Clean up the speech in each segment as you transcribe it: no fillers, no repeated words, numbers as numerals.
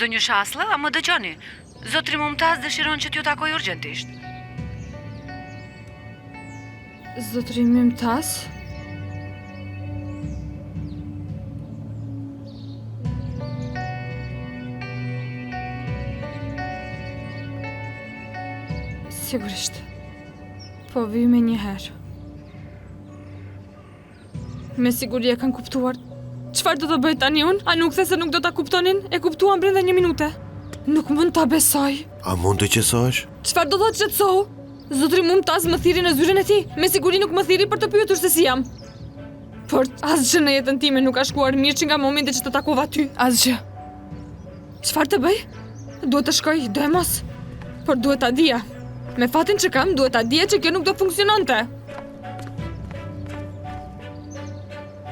Zonjë Shaslla, a më dëgjoni? Zotri Mumtaz dëshiron që t'ju takoj urgjentisht. Zotri Mumtaz? Sigurisht. Po vi me një herë. Me siguri e kanë kuptuar. Çfarë do të bëj tani unë? A nuk the se nuk do ta kuptonin? E kuptuan brenda 1 minute. Nuk mund ta besoj. A mund të qesosh? Çfarë do thotë qetësohu? Zotri Mumtaz më thiri në zyrën e tij. Me siguri nuk më thiri për të pyetur se si jam. Por asgjë në jetën time nuk ka shkuar mirë që nga momenti që të takova ty. Asgjë. Çfarë të bëj? Duhet të shkoj, do e mos. Por duhet ta dija. Me fatin që kam, duhet ta dija që kjo nuk do funksiononte.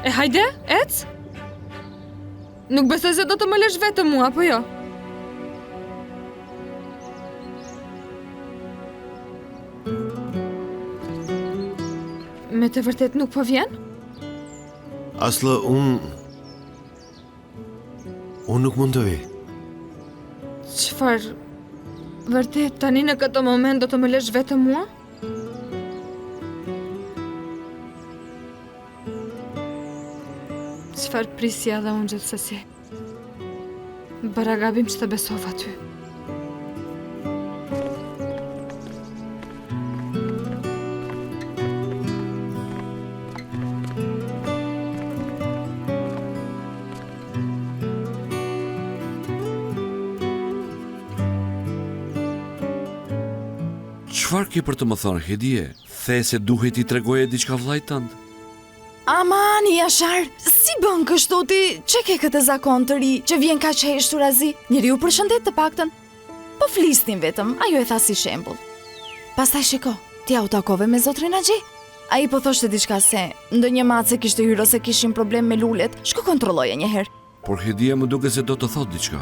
E hajde, ec? Nuk besoj se do të më lësh vetëm mua, apo jo? Me të vërtet nuk po vjen? Asla, unë nuk mund të vi. Çfarë? Vërtet, tani në këtë moment do të më lësh vetëm mua? Çfarë prisja dhe unë gjithsesi? Bara gabim që të besova ty. Çfarë ke për të më thonë, Hedie? The se duhet I tregoje diçka vllajt tënd. Aman, Jashar, si bën kështu ti? Çe ke këtë zakon të ri që vjen kaq heshtur azi? Njeriu përshëndet të paktën. Po flisnin vetëm, ajo e tha si shembull. Pastaj shiko, ti u takove me zotrin Axhi. Ai po thoshte diçka se ndonjë mace kishte hyrë ose kishin problem me lulet. Shko kontrolloje një herë. Por Hedie më duket se do të thotë diçka.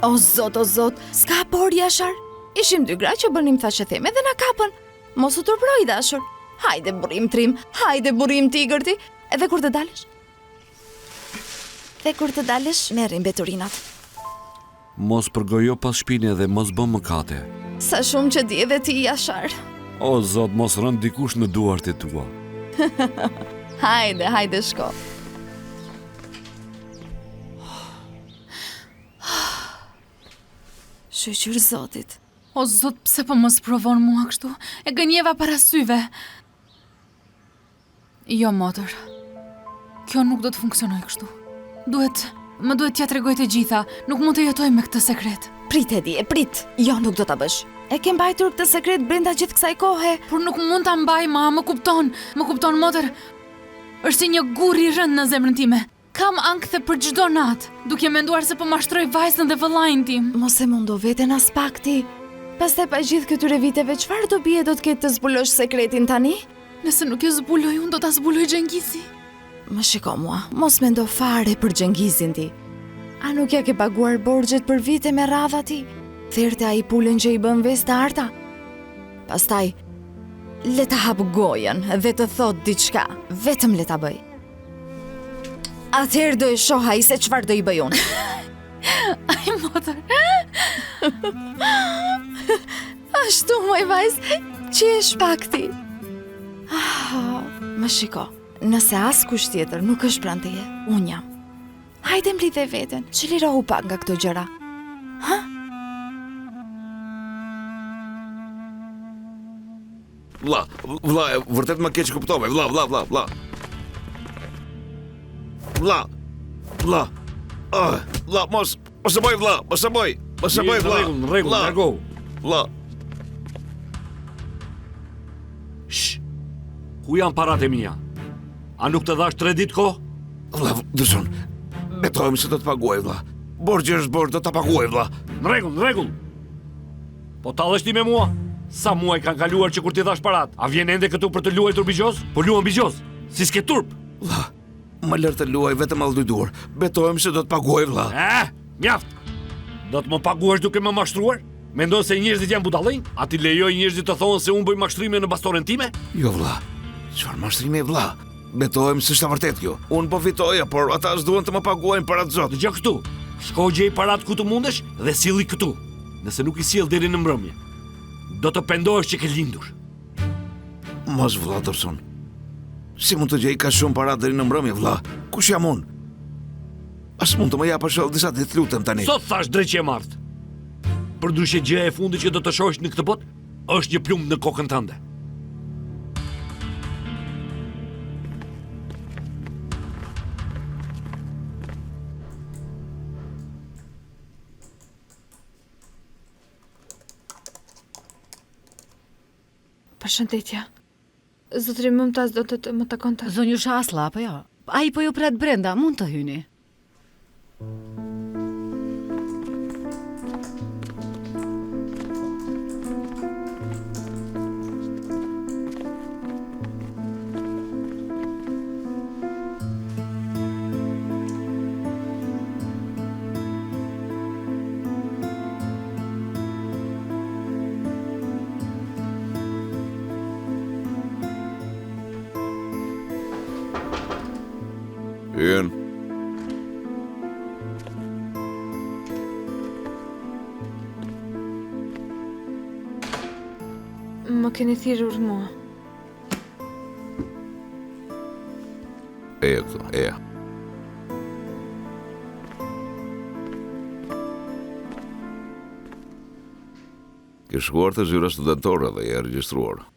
O zot, s'ka por Jashar. Ishim 2 gra që bënim thashë theme dhe na kapën. Mos u turproj dashur. Hajde burrim trim, hajde burrim tigër ti. Edhe kur të dalësh? Dhe kur të dalësh, merrim mbeturinat. Mos përgojo pas shpine dhe mos bë mëkate. Sa shumë që di edhe ti, Jashar. O zot, mos rënd dikush në duart e tua. Hajde shko. Shqyr zotit. O zot, pse po mos provon mua kështu? E gënjeva para syve. Jo, motër. Kjo nuk do të funksionoj kështu. Më duhet t'ja tregoj të gjitha. Nuk mund të jetoj me këtë sekret. Prit, Hedie, prit. Jo, nuk do ta bësh. E ke mbajtur këtë sekret brenda gjithë kësaj kohe. Por nuk mund ta mbaj, ma, më kupton, motër. Është si një gur I rënd në zemrën time. Kam ankthë për çdo natë, duke menduar se po mashtroj vajzën dhe vëllain tim. Mos e mundo veten as pak ti. Pastaj pa gjithë këtyre viteve, çfarë do bie do të ketë të zbulosh sekretin tani? Nëse nuk e zbuloj unë, do ta zbuloj Xhengizi. Më shiko mua, mos mendo fare për Xhengizin ti. A nuk ja ke paguar borxhet për vite me radha ti? Therte ai pulën që I bën vesh të arta. Pastaj, le ta hap gojen dhe të thot diçka, vetëm le ta bëj. Atëherë do e shoh ai se çfarë do I bëj unë. Ai motër. Ashtu, moj vajz, që e shpakti. Më shiko, nëse as kush tjetër nuk është pranë teje, unë jam. Hajde mblidhe veten, çlirohu pak nga këto gjëra. Ha? Vlla, vërtet më keq kuptove, vlla. Vlla, mos e bëj, vlla, mos e bëj, vlla. Në rregull, largo. Vlla. Shh. Ku janë paratë e mia? A nuk të dhash 3 ditë kohë? Vlla, dëgjon. Betojmë se do të paguaj, vlla. Borxhi është borxh, do ta paguaj, vlla. Në rregull. Po tallesh ti me mua? Sa muaj kanë kaluar që kur ti dhash parat? A vjen ende këtu për të luajtur bigjoz? Po luan bigjoz. Si s'ke turp? Vlla, më lër të luaj vetëm allëduar. Betojmë se do të paguaj, vlla. Mjaft. Do të më paguash duke më mashtruar? Mendon se njerëzit janë budallëj? A ti lejoj njerëzit të thonë se unë bëj mashtrime në bastoren time? Jo, vlla. Çfarë mashtrime, vlla? Betojmë se është e vërtet kjo. Unë po fitoja, por ata s'duan të më paguajnë para të Zotit. Dëgjoj këtu. Shko gjej parat ku të mundesh dhe silli këtu. Nëse nuk I sjell deri në mbrëmje, do të pendohesh që ke lindur. Mos vlla Dorson. Si mund të gjej ka shumë para deri në mbrëmje, vlla? Kush jam unë? As mund të më japësh edhe disa ditë, lutem tani. Sot thash drejt që e martë. Përndryshe gjëja e fundit që do të shohësh në këtë botë është një plumb në kokën tënde. Përshëndetje. Zotëri Mumtaz do të më takonte. Zonjusha Asla, apo jo? Ai po ju pret brenda, mund të hyni. Hyn. Më keni thirrur mua. E këtu, e. Ke shkuar të zyra studentore dhe je regjistruar.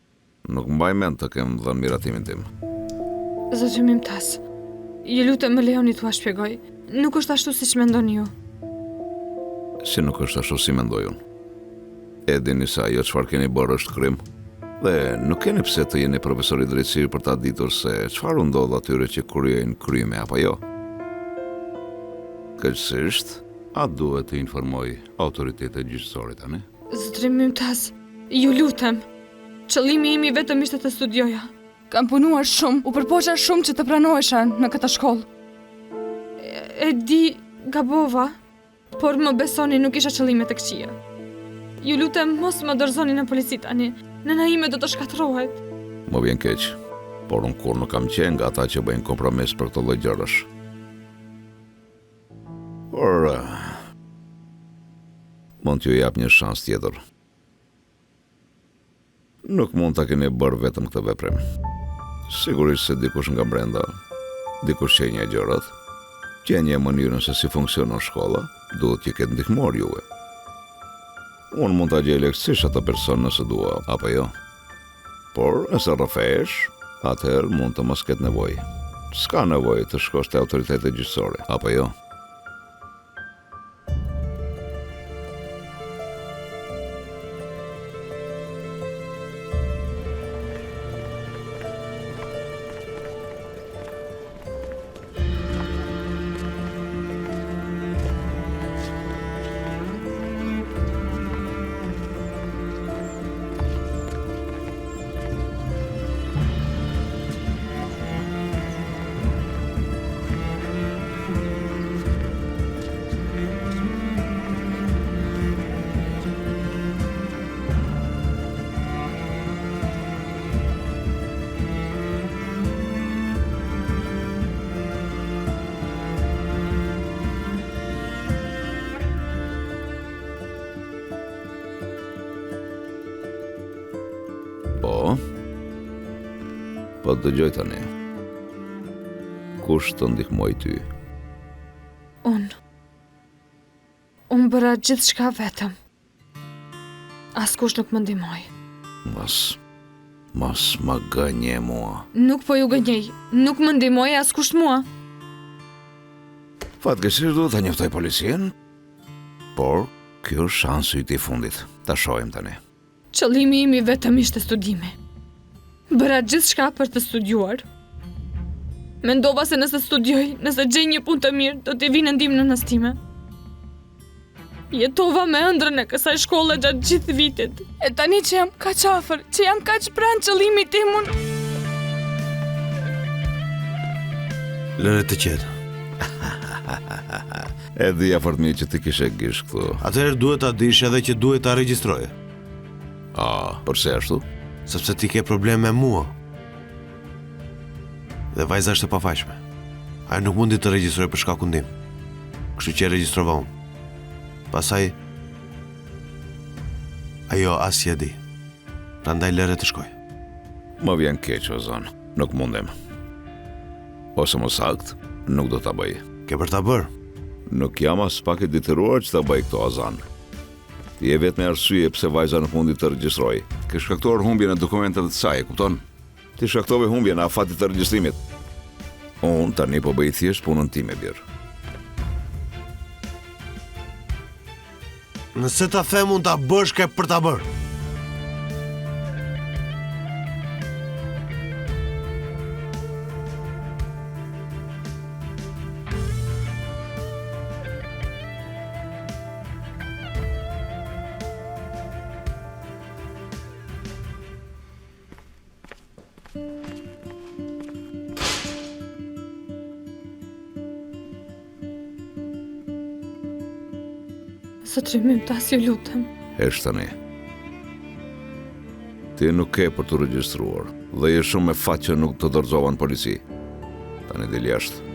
Nuk mbaj mend të kem dhënë miratimin tim. Zotëri Mumtaz, ju lutem më lejoni t'ua shpjegoj. Nuk është ashtu siç mendoni ju. Si nuk është ashtu si mendoj unë. E dini se ajo çfarë keni bërë është krim. Dhe nuk keni pse të jeni profesor I drejtësisë për ta ditur se çfarë u ndodh atyre që kryejnë krime apo jo. Kësisht, a duhet të informoj autoritetet gjyqësore tani? Zotëri Mumtaz, ju lutem. Qëllimi im I vetëm ishte të studioja. Kam punuar shumë, u përpoqa shumë që të pranohesha në këtë shkollë. E di, gabova, por më besoni nuk isha qëllime të këqija. Ju lutem mos më dorëzoni në polici tani. Nëna ime do të shkatërrohet. Më vjen keq, por unë kur nuk kam qenë nga ata që bëjnë kompromis për këto lloj gjërash. Por mund t'ju jap një shans tjetër. Nuk mund ta keni bërë vetëm këtë veprim. Sigurisht se dikush nga brenda, dikush që një gjërat, që një mënyrën se si funksionon shkolla, duhet që ketë ndihmuar juve. Unë mund ta gjej lehtësisht atë person nëse dua, apo jo. Por nëse rrëfesh, atëherë mund të mos ketë nevojë. S'ka nevojë të shkosh te autoritetet gjyqësore, apo jo. Po dëgjoj tani. Kush të ndihmoj ty? Unë bëra gjithçka vetëm. Askush nuk më ndihmoi. Mos më gënje mua. Nuk po ju gënjej. Nuk më ndihmoi askush mua. Fatkeqësisht duhet ta njoftoj policin, por ky është shansi I fundit. Ta shohim tani. Qëllimi im I vetëm ishte studimi. Bëra gjithçka për të studiuar. Mendova se nëse studioj, nëse gjej një punë të mirë, do t'i vinë ndihmë në nënës time. Jetova me ëndrrën e kësaj shkolle gjatë gjithë vitit. E tani që jam kaq afër, që jam kaq pranë qëllimit tim unë. Lëre të qetë. E dhja fort mirë që ti kishe gish këtu. Atëherë duhet ta dish edhe që duhet ta regjistroje. Përse ashtu? Sepse ti ke problem me mua. Dhe vajza është e pafajshme. Ai nuk mundi të regjistrojë për shkakun tim. kështu që e regjistrova unë. Pastaj ajo asnjë di. Prandaj lëre të shkoj. Më vjen keq, Ozan. Nuk mundem. Ose më sakt, nuk do ta bëj. Ke për ta bërë? Nuk jam as pak i detyruar që ta bëj këto, Ozan. Ti je vetëm arsye pse vajza në fundi të regjistroi. Ke shkaktuar humbjen e dokumenteve të saj, e kupton? Ti shkaktove humbjen e afatit të regjistrimit. Unë tani po bëj thjesht punën time birë. Nëse ta them unë ta bësh ke për ta bërë. Zotri Mumtaz, ju lutem. Hesh tani. Ti nuk ke për të regjistruar dhe je shumë me fat që nuk të dorëzova në polici. Tani del jashtë.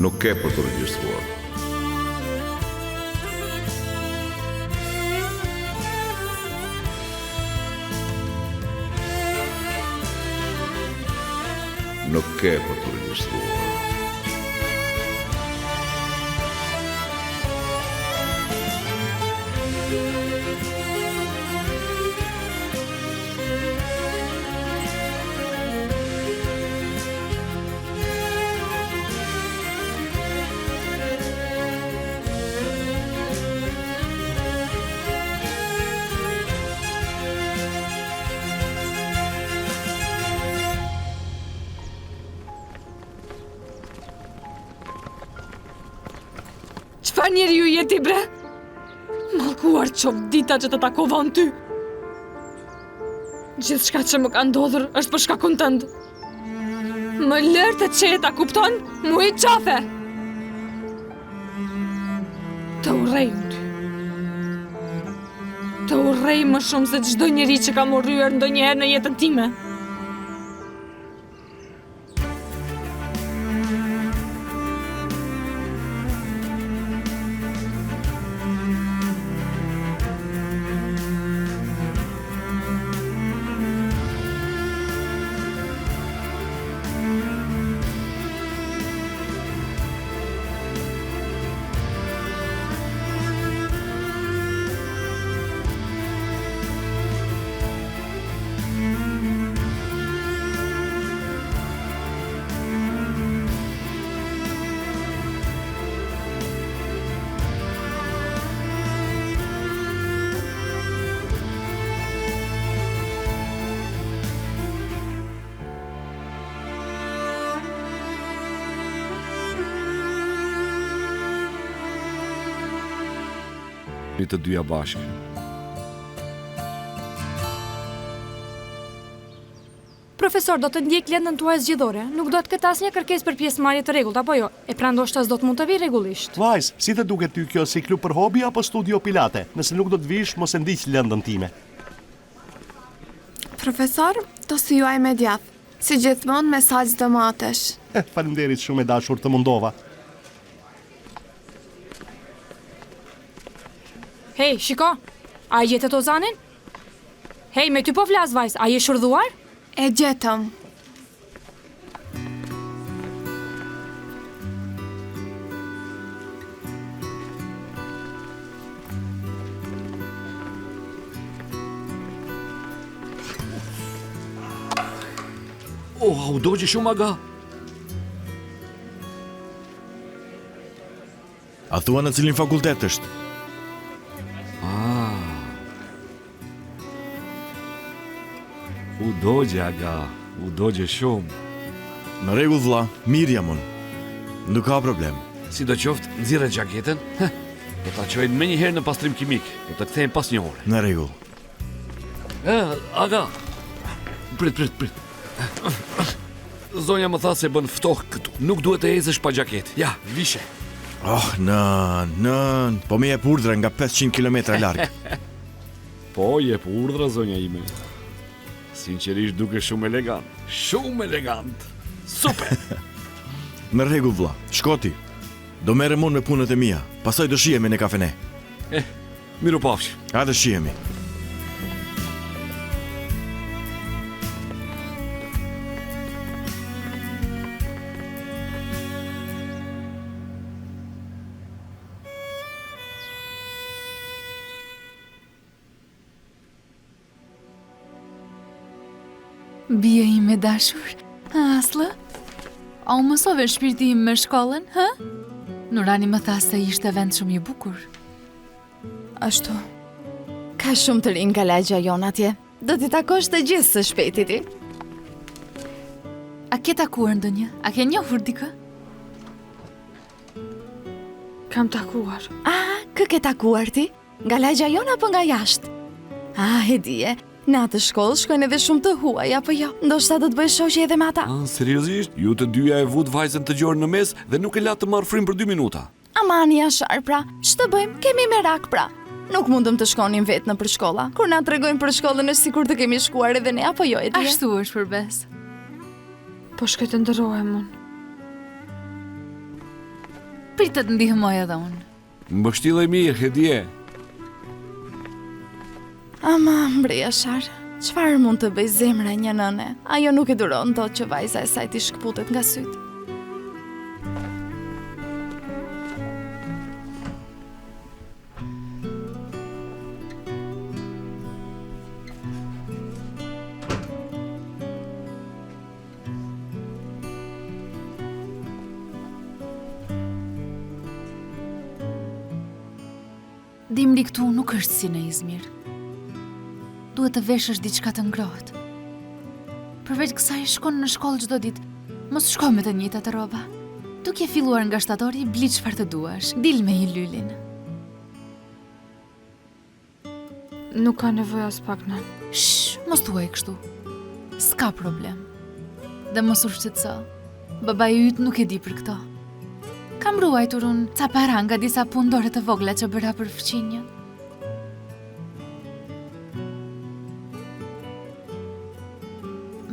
Nuk ke për të regjistruar. Nuk ke për të regjistruar. Çfarë njeriu je ti, bre? Mallkuar qof dita që të takova në ty. Gjithçka që më ka ndodhur është për shkakun tënd. Më lër të qeta, kupton? Mu i qafe. Të urrej unë ty. Të urrej më shumë se çdo njeri që ka më rryer ndonjëherë në jetën time. Të dyja bashkë. Profesor, do të ndjek lendën tuaj zgjedhore. Nuk do të ketë asnjë kërkesë për pjesëmarrje të rregullt, apo jo? E pra ndoshta s'do të mund të vi rregullisht. Vajz, si të duket ty kjo, si klub për hobi apo studio pilate? Nëse nuk do të vish, mos e ndiq lëndën time. Profesor, do si juaj me djath. Si gjithmonë mesazh dëmatesh. Faleminderit shumë e dashur, të mundova. Hej, shiko, a e gjetet Ozanin? Hej, me ty po flas vajz, a je shurdhuar? E gjetëm. U dogje shumë aga. A thua në cilin fakultet është? U dogje aga, u dogje shumë. Në rregull vlla, mirë jam unë. Nuk ka problem. Si do qoftë, nxirre gjaketën. Do ta çojnë më një herë në pastrim kimik. Do të kthehen pas një ore. Në rregull. Aga. Prit. Zonja më tha se bën ftohtë këtu. Nuk duhet të ecësh pa xhaketë. Ja, vishe. Oh, nën, po më jep urdhra nga 500 km larg. Po, jep urdhra zonja ime. Sinqerisht duke shumë elegant. Shumë elegant. Super. Në rregull vlla. Shkoti. Do merrem unë me punët e mia. Pastaj do shihemi në kafene. Mirupafshi. Hajde shihemi. Bia ime dashur, Aslı? A u mësove shpirti im me shkollën, hë? Nurani më tha se ishte vend shumë i bukur. Ashtu. Ka shumë të rinë nga lagja jon atje. Do t'i takosh të gjithë së shpejti ti. A ke takuar ndonjë? A ke njohur dikë? Kam takuar. Kë ke takuar ti? Nga lagja jon apo nga jashtë? E dije. Në atë shkollë shkojnë edhe shumë të huaj, apo jo? Ndoshta do të bëj shoqe edhe me ata. Seriozisht? Ju të dyja e vut vajzën të gjorë në mes dhe nuk e la të marrë frim për 2 minuta. Amani Ashar, pra, ç'të bëjmë? Kemi merak, pra. Nuk mundëm të shkonim vetë në për shkolla. Kur na tregojnë për shkollën është sikur të kemi shkuar edhe ne, apo jo, e di? Ashtu është përbes. Po shkoj të ndërrohem unë. Pritë të ndihmoj edhe unë. Mbështillaj mirë, Hedie. Ama, mbrej Ashar, çfarë mund të bëj zemra një nëne? Ajo nuk e duron dot që vajza e saj t'i shkputet nga sytë. Dimri këtu nuk është si në Izmir. Duhet të veshësh diçka të ngrohtë. Përveç kësaj shkon në shkollë çdo ditë. Mos shko me të njëjtat rroba. Duke filluar nga shtatori, bli çfarë të duash. Dil me një lylin. Nuk ka nevojë as pak në. Mos thuaj kështu. S'ka problem. Dhe mos u shqetëso. Babai yt nuk e di për këto. Kam ruajtur unë ca para nga disa pundore të vogla që bëra për fëqinjën.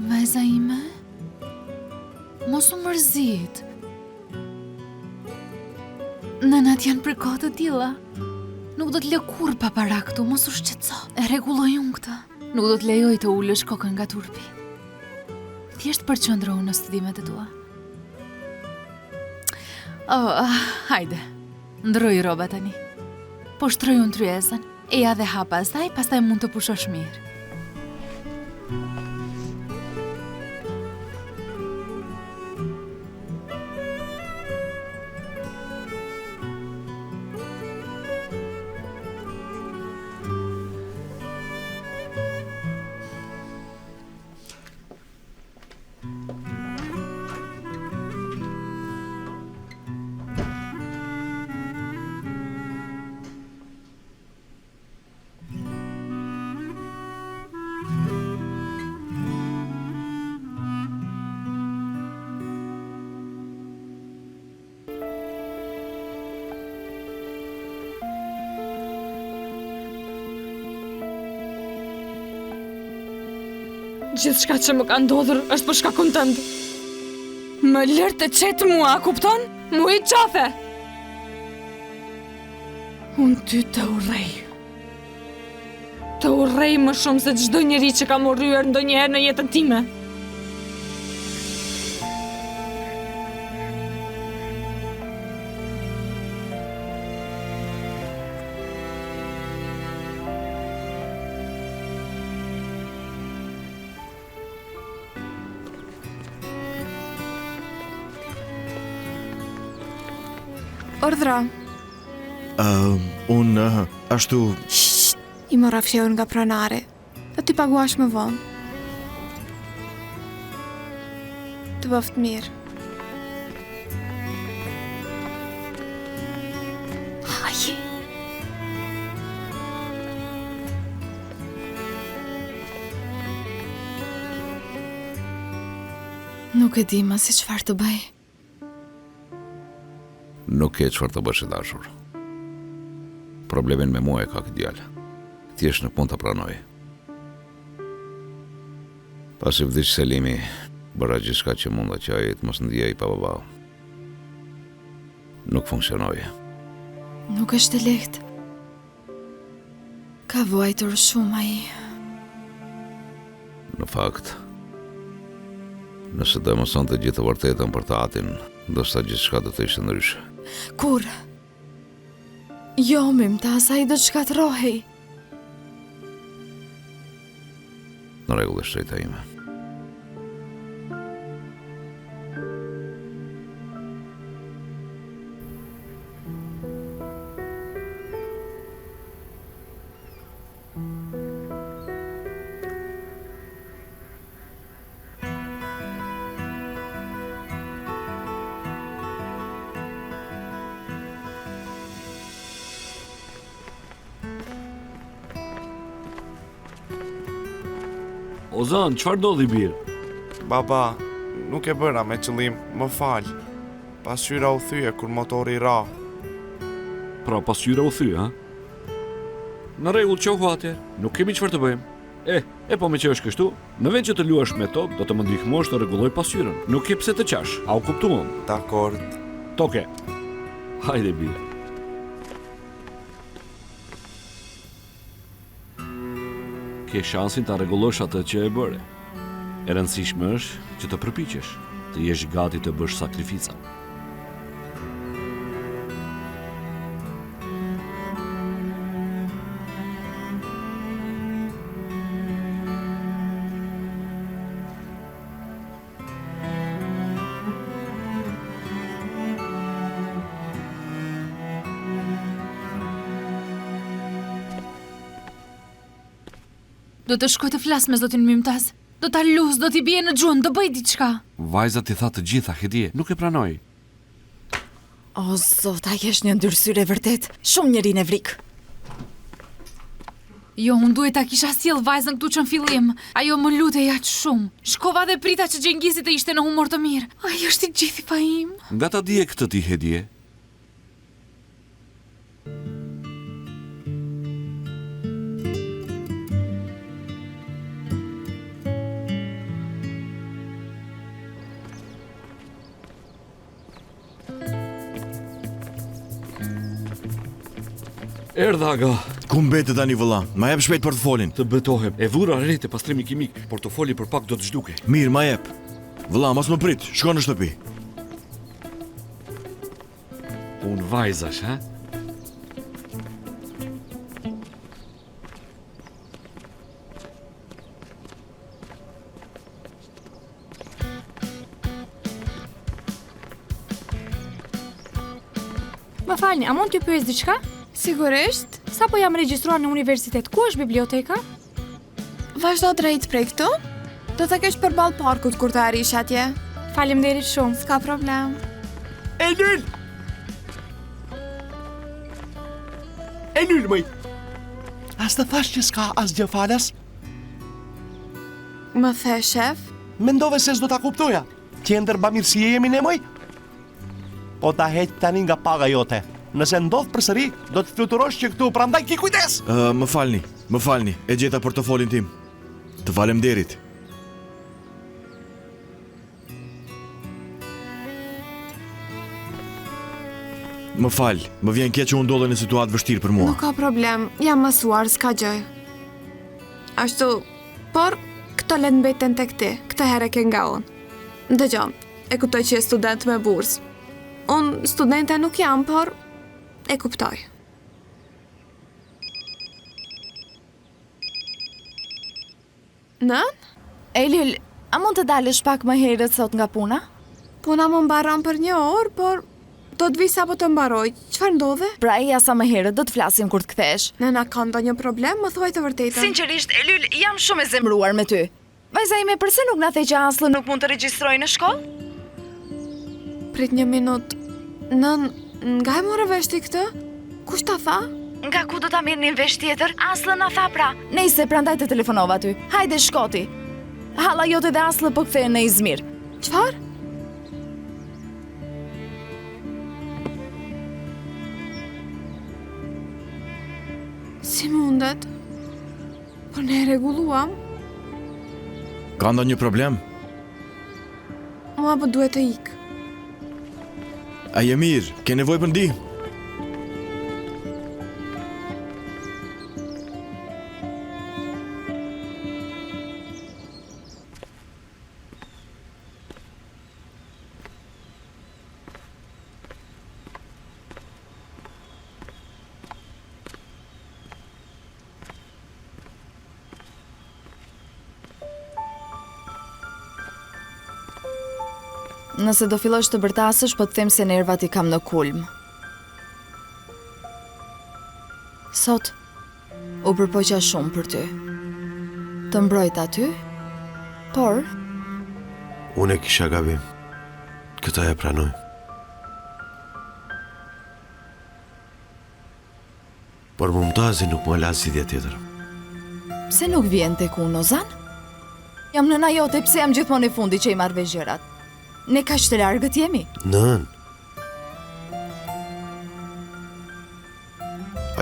Vajza ime, mos u mërzit. Nënat janë për kohë të tilla. Nuk do të lë kurrë pa para këtu, mos u shqetëso. E rregulloj unë këtë. Nuk do të lejoj të ulësh kokën nga turpi. Thjesht përqendro në studimet e tua. Hajde, ndroj rroba tani. Po shtroj unë tryezën, e ja dhe ha pastaj mund të pushosh mirë. Gjithë shka që më ka ndodhur është për shkakun tënd. Më lër të qetë mua, kupton? Mu i qafe! Unë ty të urrej. Të urrej më shumë se çdo njeri që kam urryer ndonjëherë në jetën time. Ordra. Unë, ashtu... I mora fshehur nga pronari. Do t'i paguash më vonë. Të bëft mirë. Haje, Nuk e di ma si çfarë të bëj. Nuk ke çfarë të bësh e dashur. Problemin me mua e ka këtë djalë. Thjesht nuk mund ta pranoj. Pasi vdiq Selimi, bëra gjithçka që munda që ai të mos ndjej pa babau. Nuk funksionoi. Nuk është e lehtë. Ka vuajtur shumë ai. Në fakt, nëse do të mëson të gjithë të vërtetën për të atin, ndoshta gjithçka do të ishte ndryshe. Kur? Jo, Mymtaz, ai do të shkatërrohej. Në rregull, shteta ime. Ozan, çfarë ndodhi birë? Baba, nuk e bëra me qëllim, më fal. Pasqyra u thyje kur motori ra. Pra pasqyra u thy, ha? Në rregull, qohu atje, nuk kemi çfarë të bëjmë. Po me që është kështu, në vend që të luash me top, do të më ndihmosh të rregulloj pasqyrën. Nuk ke pse të qash, a u kuptuam? Dakord. Toke. Hajde birë. Ke shansin të rregullosh atë që e bëre. E rëndësishme është që të përpiqesh, të jesh gati të bësh sakrifica. Do të shkoj të flas me zotin Mymtaz. Do ta luz, do t'i bie në gjun, do bëj diçka. Vajza ti tha të gjitha, Hedie, nuk e pranoj. O, zot, ai është një ndyrsyre vërtet. Shumë njeri nevrik. Jo, unë duhet ta kisha sjell vajzën këtu që në fillim. Ajo më lutej aq shumë. Shkova dhe prita që Xhengisi të ishte në humor të mirë. Ai është i gjithë i pa im. Nga ta dije këtë ti, Hedie? Erdha aga. Ku mbetet tani vëlla? Ma jep shpejt portofolin. Të betohem. E vura re te pastrimi kimik. Portofoli për pak do të zhduke. Mirë, ma jep. Vëlla, mos më prit. Shko në shtëpi. Unë vajzash, ha? Më falni, a mund t'ju pyes diçka? Sigurisht, Sa po jam regjistruar në universitet, ku është biblioteka? vazhdo drejt prej këtu. Do të kesh përballë parkut kur të arrish atje. Faleminderit shumë. S'ka problem. Eylül! Eylül, mëj! As të thash që s'ka asgjë falas? Më the, shef? Mendove se s'do ta kuptoja. Qendër bamirësi e jemi ne, mëj? Po ta heq tani nga paga jote. Nëse ndodh përsëri, do të fluturosh që këtu, prandaj ki kujdes! Më falni. E gjeta portofolin tim. Të faleminderit. Më fal, më vjen keq që unë ndodhe në situatë vështirë për mua. Nuk ka problem, jam mësuar, s'ka gjë. Ashtu, por këto le të mbeten tek ti, këtë herë ke nga unë. Dëgjoj, e kuptoj që je student me bursë. Unë studente nuk jam, por e kuptoj. Nën? Eylül, a mund të dalësh pak më herët sot nga puna? Puna më mbaron për 1 orë, por do të vi sapo të mbaroj. Çfarë ndodhe? Pra ja sa më herët do të flasim kur të kthesh. Nëna ka ndonjë problem, më thuaj të vërtetën. Sinqerisht, Eylül, jam shumë e zemruar me ty. Vajza ime, përse nuk na the që Aslı nuk mund të regjistrojë në shkollë? Prit 1 minutë. Nën, nga e morë vesh ti këtë? Kush ta tha? Nga ku do ta mirë një vesh tjetër? Aslı na tha pra. Nejse, prandaj të telefonova ty. Hajde shkoti. Halla jote dhe Aslı po kthehen në Izmir. Qfar? Si mundet? Po ne rregulluam? Ka ndonjë problem? Mua po duhet të ik. A je mirë? Ke nevojë për ndihmë? Nëse do fillosh të bërtasësh, po të them se nervat I kam në kulm. Sot, u përpoqja shumë për ty. Të mbrojt aty, por... Unë e kisha gabim. Këta e pranoj. Por Mumtazi nuk më la zgjidhje tjetër. Pse nuk vjen tek unë, Ozan? Jam nëna jote, pse jam gjithmonë I fundi që I marr vesh gjërat? Ne kaq të largët jemi. Nën.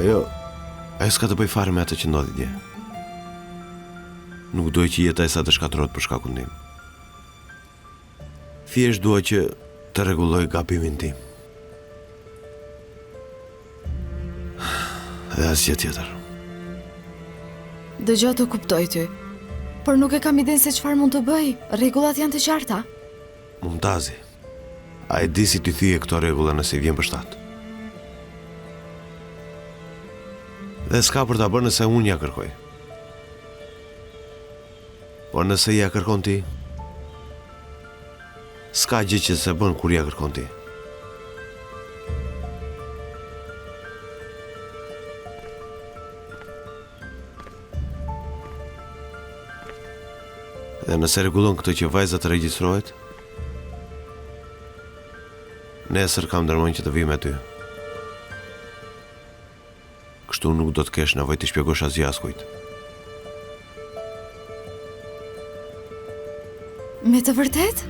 Ajo s'ka të bëj fare me atë që ndodhi dje. Nuk doj që jeta e sa të shkatërrohet për shkakun tim. Thjesht dua që të rregulloj gabimin tim. Dhe asgjë tjetër. Dëgjoj të kuptoj ty. Por nuk e kam idenë se çfarë mund të bëj. Rregullat janë të qarta. Mumtazi, a e di si t'i thyje këto rregulla nëse I vjen për shtat? Dhe s'ka për ta bërë nëse unë ja kërkoj. Por nëse ja kërkon ti, s'ka gjë që se bën kur ja kërkon ti. Dhe nëse rregullon këtë që vajza të regjistrohet, nesër kam ndërmend që të vi me ty. Kështu nuk do të kesh nevojë të shpjegosh asgjë askujt. Me të vërtet?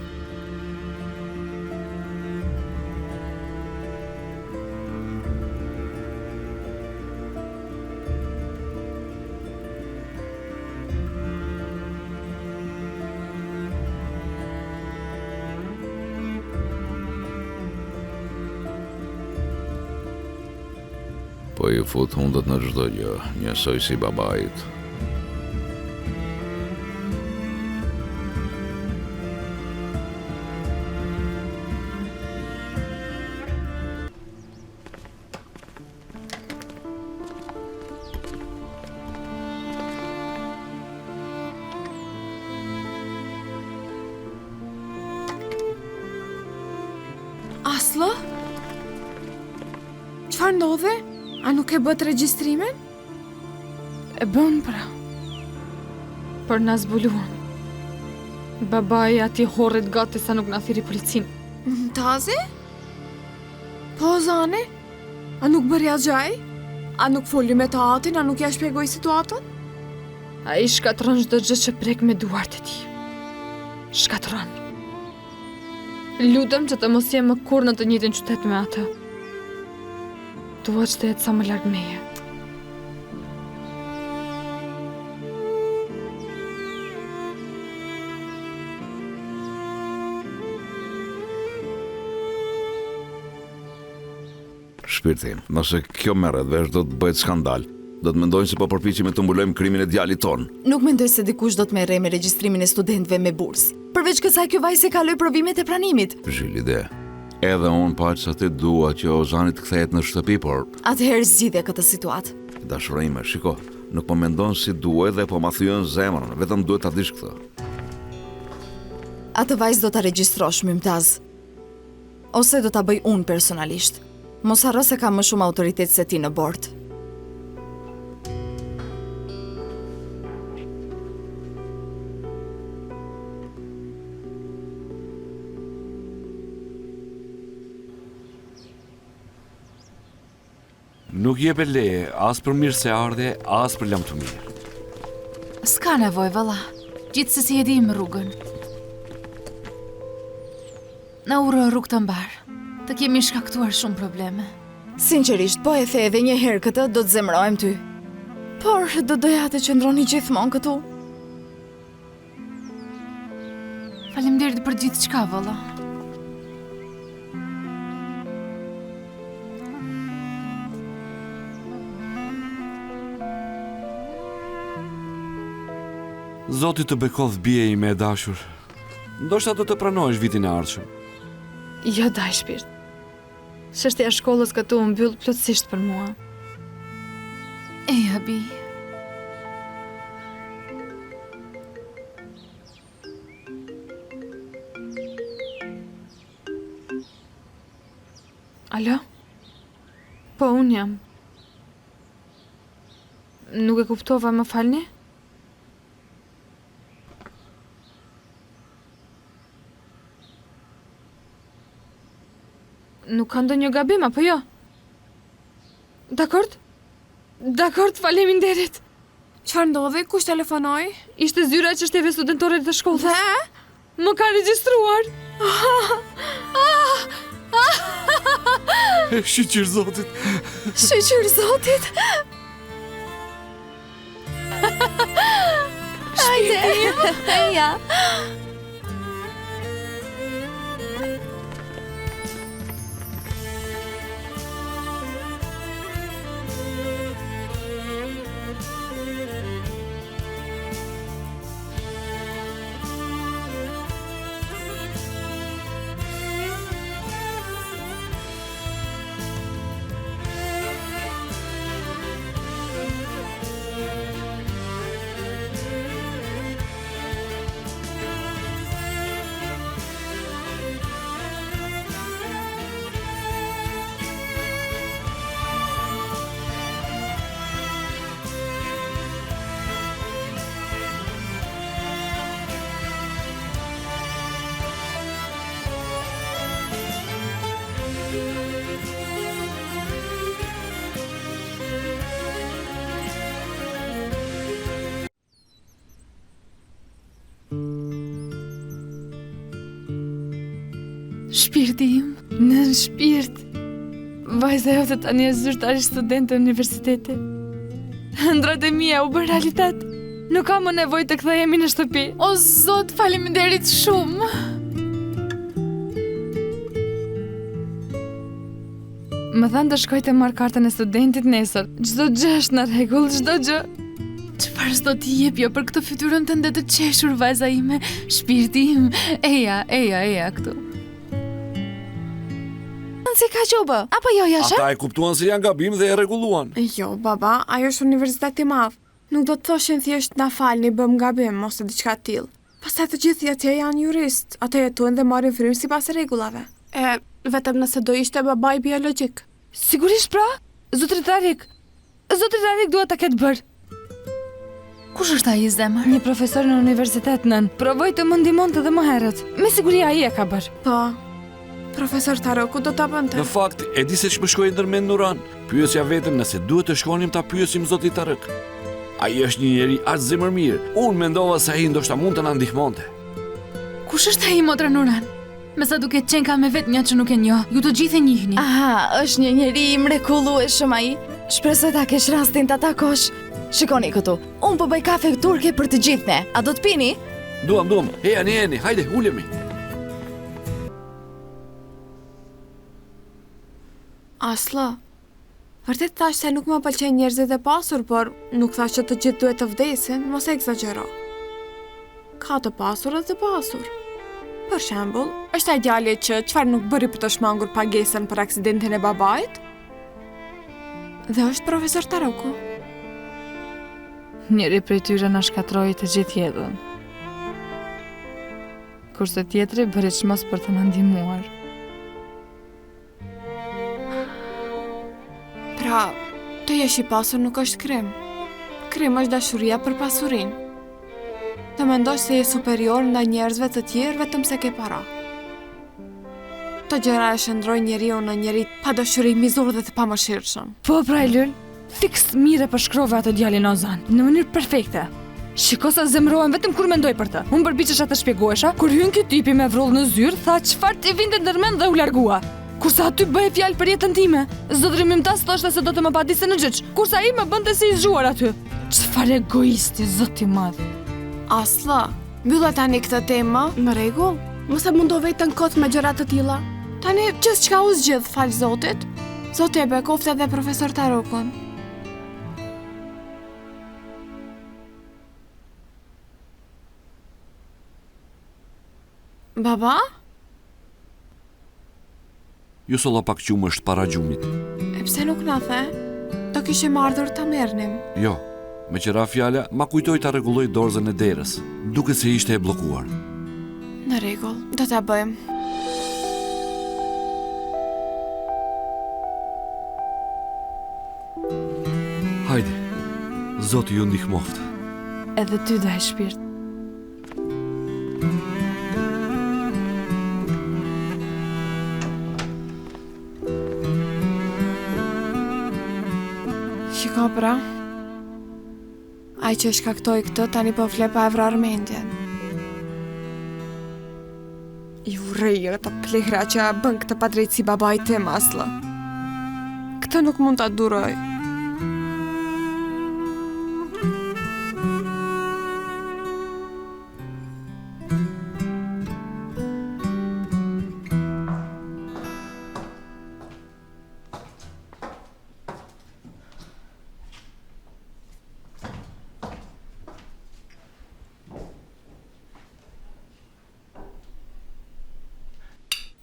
Po I fut hundët në çdo gjë, njësoj si babait. Aslo? Çfarë ndodhe? A nuk e bët regjistrimin? E bën pra. Për na zbuluan. Babai ati horrit gati sa nuk na thiri policin. Mumtazi? Po, Ozane? A nuk bëri asgjë? A nuk foli me të atin? A nuk ja shpjegoi situatën? Ai shkatron çdo gjë që prek me duart e tij. Shkatron. Lutem që të mos jem më kurrë në të njëjtin qytet me atë. Dua që të jetë sa më larg meje. Shpirti, nëse kjo merret vesh do të bëhet skandal. Do të mendojnë se po përpiqemi të mbulojmë krimin e djalit ton. Nuk mendoj se dikush do të merrej me regjistrimin e studentëve me bursë. Përveç kësaj kjo vajzë kaloi provimet e pranimit. Zhilide. Edhe unë paq sa ti dua që Ozani të kthehet në shtëpi, por... Atëherë zgjidhja këtë situatë. Dashura ime, shiko, nuk po mendon si duhet dhe po ma thyen zemrën, vetëm duhet ta dish këtë. Atë vajzë do ta regjistrosh, Mumtaz. Ose do ta bëj unë personalisht. Mos harro se kam më shumë autoritet se ti në bord. Nuk jep e leje, as për mirë se ardhe, as për lam të mirë. S'ka nevoj, valla. Gjithsesi e dim rrugën. Na uro rrugë të mbar. Të kemi shkaktuar shumë probleme. Sinqerisht, po e the edhe një herë këtë, do të zemrojmë ty. Por do doja të qëndroni gjithmonë këtu. Faleminderit për gjithçka, valla. Zoti të bekov bie ime e dashur. Ndoshta do të pranohesh vitin e ardhshëm. Jo, daj shpirt. Çështja e shkollës këtu u mbyll plotësisht për mua. Abi. Alo? Po, unë jam. Nuk e kuptova, më falni? Nuk ka ndonjë gabim, apo jo? Dakord? Dakord, faleminderit. Çfarë ndodhi? Kush telefonoi? Ishte zyra e çështjeve studentore të shkollës. Dhe? Më ka regjistruar. Shqyqyr Zotit. Shqyqyr Zotit. Hajde. Ja. Shpirti im, në shpirt. Vajza jote tani është zyrtare studente në universiteti. Ëndrat e mia u bën realitet. Nuk kam më nevojë të kthehemi në shtëpi. O Zot, faleminderit shumë. Më thanë të shkoj të marr kartën e studentit nesër. Çdo gjë është në rregull, çdo gjë. Çfarë s'do t'i jep jo për këtë fytyrën tënde të qeshur, vajza ime, shpirti im. Eja këtu. Si ka qobë, apo jo, Jasha? Ata e kuptuan se janë gabim dhe e rregulluan. Jo, baba, ajo është universitet i madh. Nuk do të thoshin thjesht na falni, bëm gabim ose diçka të tillë. Pastaj të gjithë atje janë jurist, ata jetojnë dhe marrin frymë sipas rregullave. Vetëm nëse do ishte babai biologjik. Sigurisht pra, zotri Tarik. Zotri Tarik duhet ta ketë bërë. Kush është ai zemër? Një profesor në universitet nën. Provoj të më ndihmonte edhe më herët. Me siguri ai e ka bërë. Po. Profesor Taroku do ta bënte. Në fakt, e di se ç'më shkoi ndërmend Nuran. Pyesja vetëm nëse duhet të shkonim ta pyesim zotin Tarok. Ai është një njeri aq zemërmirë. Unë mendova se ai ndoshta mund të na ndihmonte. Kush është ai motra Nuran? Me sa duket qenë ka me vetë një që nuk e njoh. Ju të gjithë e njihni. Aha, është një njeri i mrekullueshëm ai. Shpresoj ta kesh rastin ta takosh. Shikoni këtu. Unë po bëj kafe turke për të gjithë ne. A do të pini? Duam. Eni, hajde, ulemi. Asla. Vërtet thash se nuk më pëlqejnë njerëzit e pasur, por nuk thash që të gjithë duhet të vdesin, mos e egzagjero. Ka të pasur dhe të pasur. Për shembull, është ai djali që çfarë nuk bëri për të shmangur pagesën për aksidentin e babait? Dhe është profesor Taroku. Njëri prej tyre na shkatroi të gjithë jetën. Kurse tjetri bëri çmos për të na ndihmuar. Pra, të jesh i pasur nuk është krim. Krim është dashuria për pasurinë. Të mendosh se je superior ndaj njerëzve të tjerë vetëm se ke para. Të gjëra e shndrojnë njeriu në njeri pa dashuri, mizor dhe të pamëshirshëm. Po, pra Lul, fiks mire përshkrove atë djalin Ozan, në mënyrë perfekte. Shiko sa zemrohem vetëm kur mendoj për të. Unë përpiqesha të shpjegohesha, kur hyn ky tipi me vrull në zyrë, tha çfarë ti vinte ndërmend dhe u largua. Kurse aty bëhej fjalë për jetën time. Zotri Mumtaz thoshte se do të më padiste në xhix, kurse ai më bënte si i zgjuar aty. Çfarë egoisti, zot i madh. Asla, mbylla tani këtë temë, në rregull? Mos e mundo vetën kot me gjëra të tilla. Tani ç'ka u zgjidh, fal Zotit. Zoti e bekoftë edhe profesor Tarokun. Baba? Ju solla pak qumë është para gjumit. E pse nuk na the? Do kishim ardhur ta merrnim. Jo, me qëra fjala, ma kujtoj ta rregulloj dorëzën e derës, duke se ishte e bllokuar. Në rregull, do ta bëjmë. Hajde, Zoti ju ndihmoft. Edhe ty do e shpirt. Shiko pra, ai që shkaktoi këtë tani po fle pa e vrar mendjen. Ju rejë të plehra që bën këtë padrejtësi babait tim asla. Këtë nuk mund ta duroj.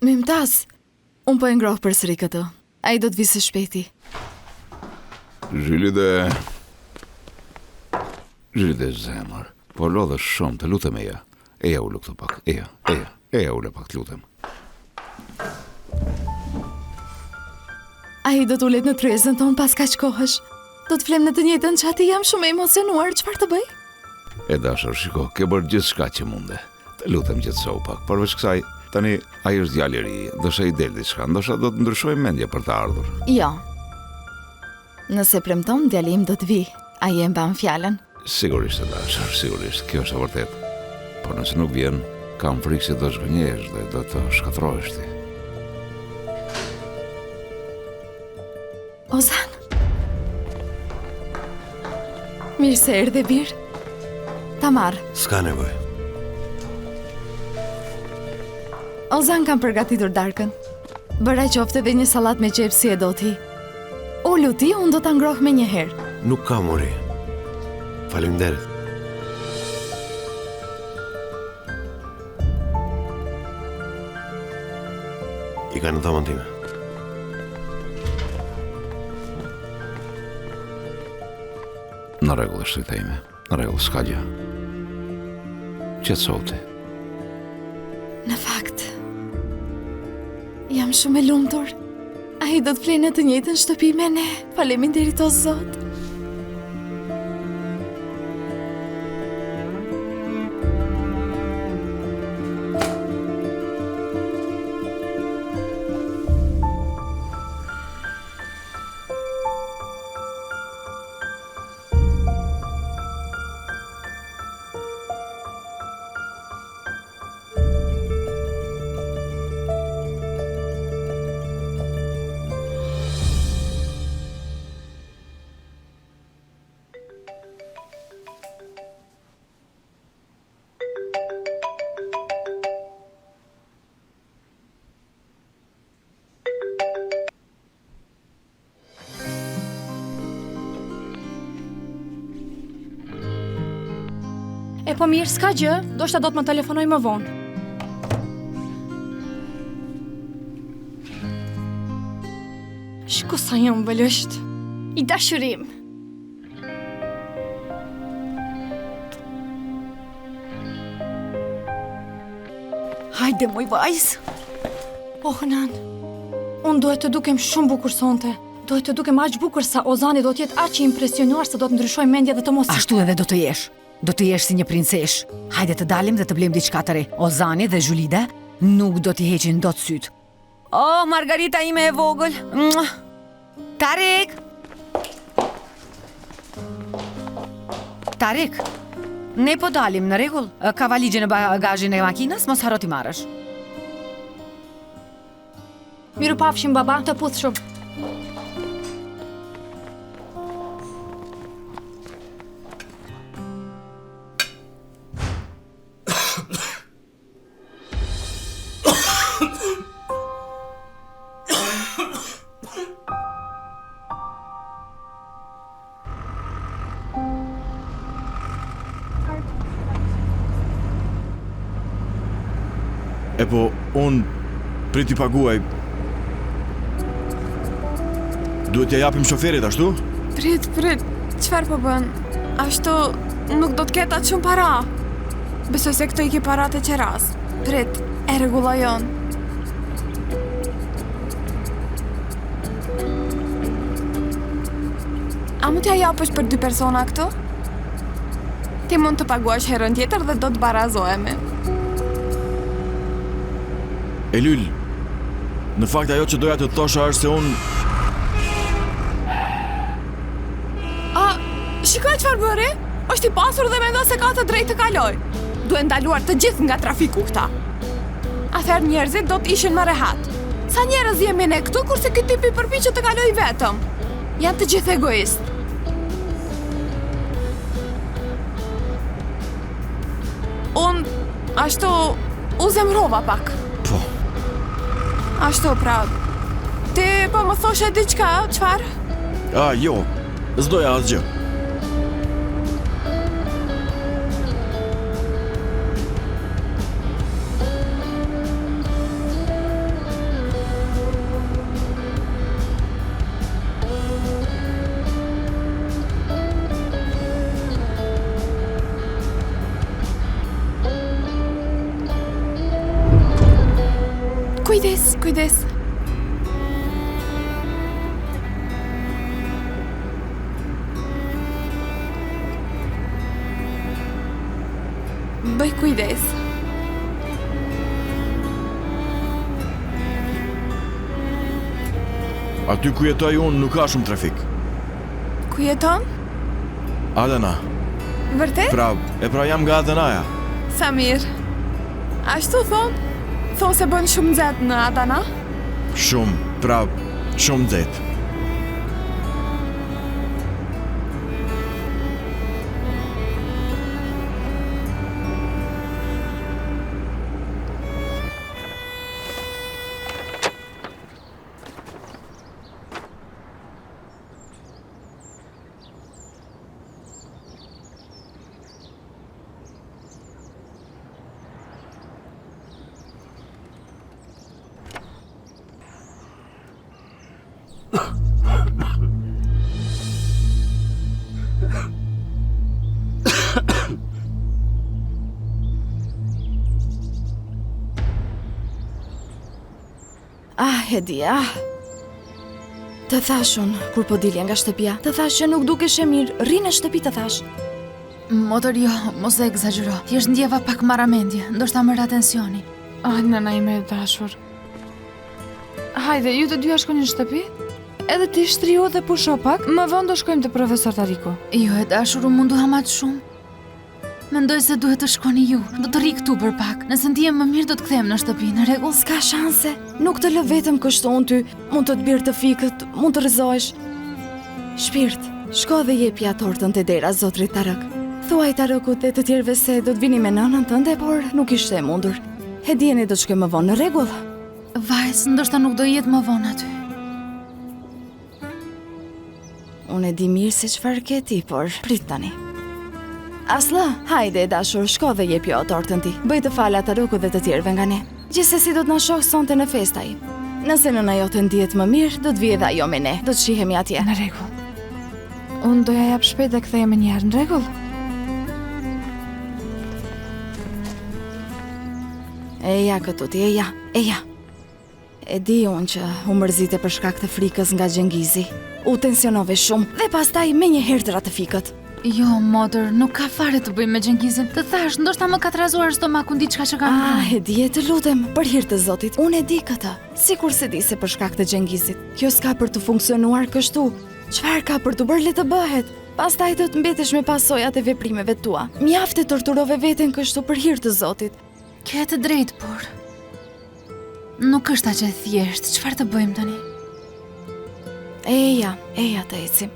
Mumtaz, unë po e ngroh përsëri këtë. Ai do të vi së shpejti. Zhilide zemër, po lodhe shumë, të lutem eja. Eja u këtë pak, eja u pak, të lutem. Ai do t'ulet në trezën tonë pas kaq kohësh. Do të flem në të njëjtën që ati jam shumë emocionuar, çfarë të bëj? E dashur, shiko, ke bërë gjithçka që munde. Të lutem gjithsej pak, përveç kësaj, tani ai është djalë i ri, ndoshta i del diçka, ndoshta do të ndryshoj mendje për të ardhur. Jo. Nëse premton, djali im do të vi. Ai e mban fjalën. Sigurisht e dashur, sigurisht, kjo është e vërtet. Por nëse nuk vjen, kam frikë se do zhgënjesh dhe do të shkatërrohesh ti. Ozan. Mirë se erdhe bir. Ta marr. S'ka nevojë. Ozan kam përgatitur darkën. Bëra qofte dhe një sallat me qep si e do ti. Ulu ti, unë do ta ngroh me një herë. Nuk ka mori. Faleminderit. I ka në dhomën time. Në rregull është shtita ime. Në rregull, s'ka gjë. Qetësohu ti. Në fakt, jam shumë e lumtur. Ai do të flejë në të njëjtën shtëpi me ne. Faleminderit o Zot. E po mirë, s'ka gjë, do shta do të më telefonoj më vonë. Shko sa jam vëllësht. I dashurim. Hajde, moj vajz. Oh, nan, unë duhet të dukem shumë bukur sonte. Duhet të dukem aq bukur sa Ozani do t'jetë aq i impresionuar se do të ndryshoj mendje dhe të mos... Ashtu edhe do të jesh. Do të jesh si një princesh. Hajde të dalim dhe të blejmë diçka të re. Ozani dhe Zhulida nuk do t'i heqin dot syt. Oh, Margarita ime e vogël. Tarik! Tarik! Ne po dalim, në rregull? Ka valizhin e bagazhin e makinës, mos harro ti marrësh. Mirupafshim baba, të puth shumë. E po, unë priti paguaj. Duhet t'ja japim shoferit, ashtu? Prit, qëfar po bën? Ashtu nuk do t'ket atë shumë para. Besoj se këto i ke parat e qeras. Prit, e rregullajon. A mu t'ja japësh për 2 persona këtu? Ti mund të paguash herën tjetër dhe do të barazohemi. E Lyl, në fakt ajo që doja të thosha është se unë... Shikoj çfarë bëri? Është i pasur dhe mendon se ka të drejtë të kaloj. Duhet ndaluar të gjithë nga trafiku këta. Atëherë njerëzit do të ishin më rehat. Sa njerëz jemi ne këtu kurse ky tipi përpiqet të kalojë vetëm. Janë të gjithë egoist. Ashtu u zemrova pak. Po. Ashtu pra. Ti po më thoshe diçka, çfarë? Jo, s'doja asgjë. Kujdes. Bëj kujdes. Aty ku jetoj unë nuk ka shumë trafik. Ku jeton? Adana. Vërtet? Pra jam nga Adanaja. Sa mirë. Ashtu thonë? Thonë se bën shumë nxehtë në Adana? Shumë, shumë nxehtë. Hedia. Të thash unë, kur po dilja nga shtëpia, të thash që nuk dukeshe mirë, rri në shtëpi të thash. Motor jo, mos e egzagjero. Thjesht ndjeva pak marramendje, ndoshta më ra tensioni. Nëna ime e dashur. Hajde, ju të dyja shkoni në shtëpi? Edhe ti shtriu dhe pusho pak, më vonë do shkojmë te profesor Tariko. Jo, e dashur, u mundu hamat shumë. Mendoj se duhet të shkoni ju. Do të rri këtu për pak. Nëse ndihem më mirë do të kthehem në shtëpi. Në rregull? S'ka shanse. Nuk të lë vetëm kështu unë ty. Mund të birë të fikët, mund të rrezohesh. Shpirt, shko dhe jepi atë tortën te dera zotrit Tarëk. Thuaj Tarëkut e të tjerëve se do të vini me nënën tënde, por nuk ishte e mundur. Hedjeni do të shkojmë më vonë, në rregull? Vajs, ndoshta nuk do jetë më vonë aty. Unë e di mirë se çfarë ke ti, por prit tani. Asla, hajde dashur, shko dhe jep jo tortën ti. Bëj të fala Tarëkut dhe të tjerëve nga ne. Gjithsesi do të na shoh sonte në festaj. Nëse nëna jote ndihet më mirë, do të vijë edhe ajo me ne. Do të shihemi atje. Në rregull. Unë do ja jap shpejt dhe kthehemi një herë, në rregull? Eja këtu ti, eja. E di unë që u mërzite për shkak të frikës nga Xhengizi. U tensionove shumë dhe pastaj menjëherë të ratifikët. Jo, motor, nuk ka fare të bëjmë me Xhengizin. Të thash, ndoshta më ka trazuar stomakun diçka që kam. E di, të lutem, për hir të Zotit. Unë e di këtë. Sikur se di se për shkak të Xhengizit. Kjo s'ka për të funksionuar kështu. Çfarë ka për të bërë le të bëhet? Pastaj do të mbetesh me pasojat e veprimeve tua. Mjaft e torturove veten kështu për hir të Zotit. Ke të drejtë, por nuk është aq e thjeshtë. Çfarë të bëjmë tani? Eja të ecim.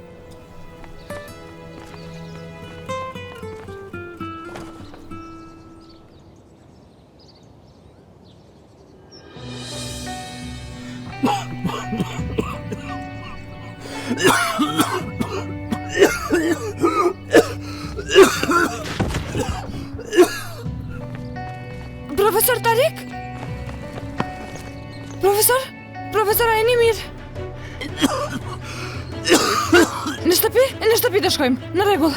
Profesor Tarik? Profesor, a jeni mirë? Në shtëpi të shkojmë, në rregull.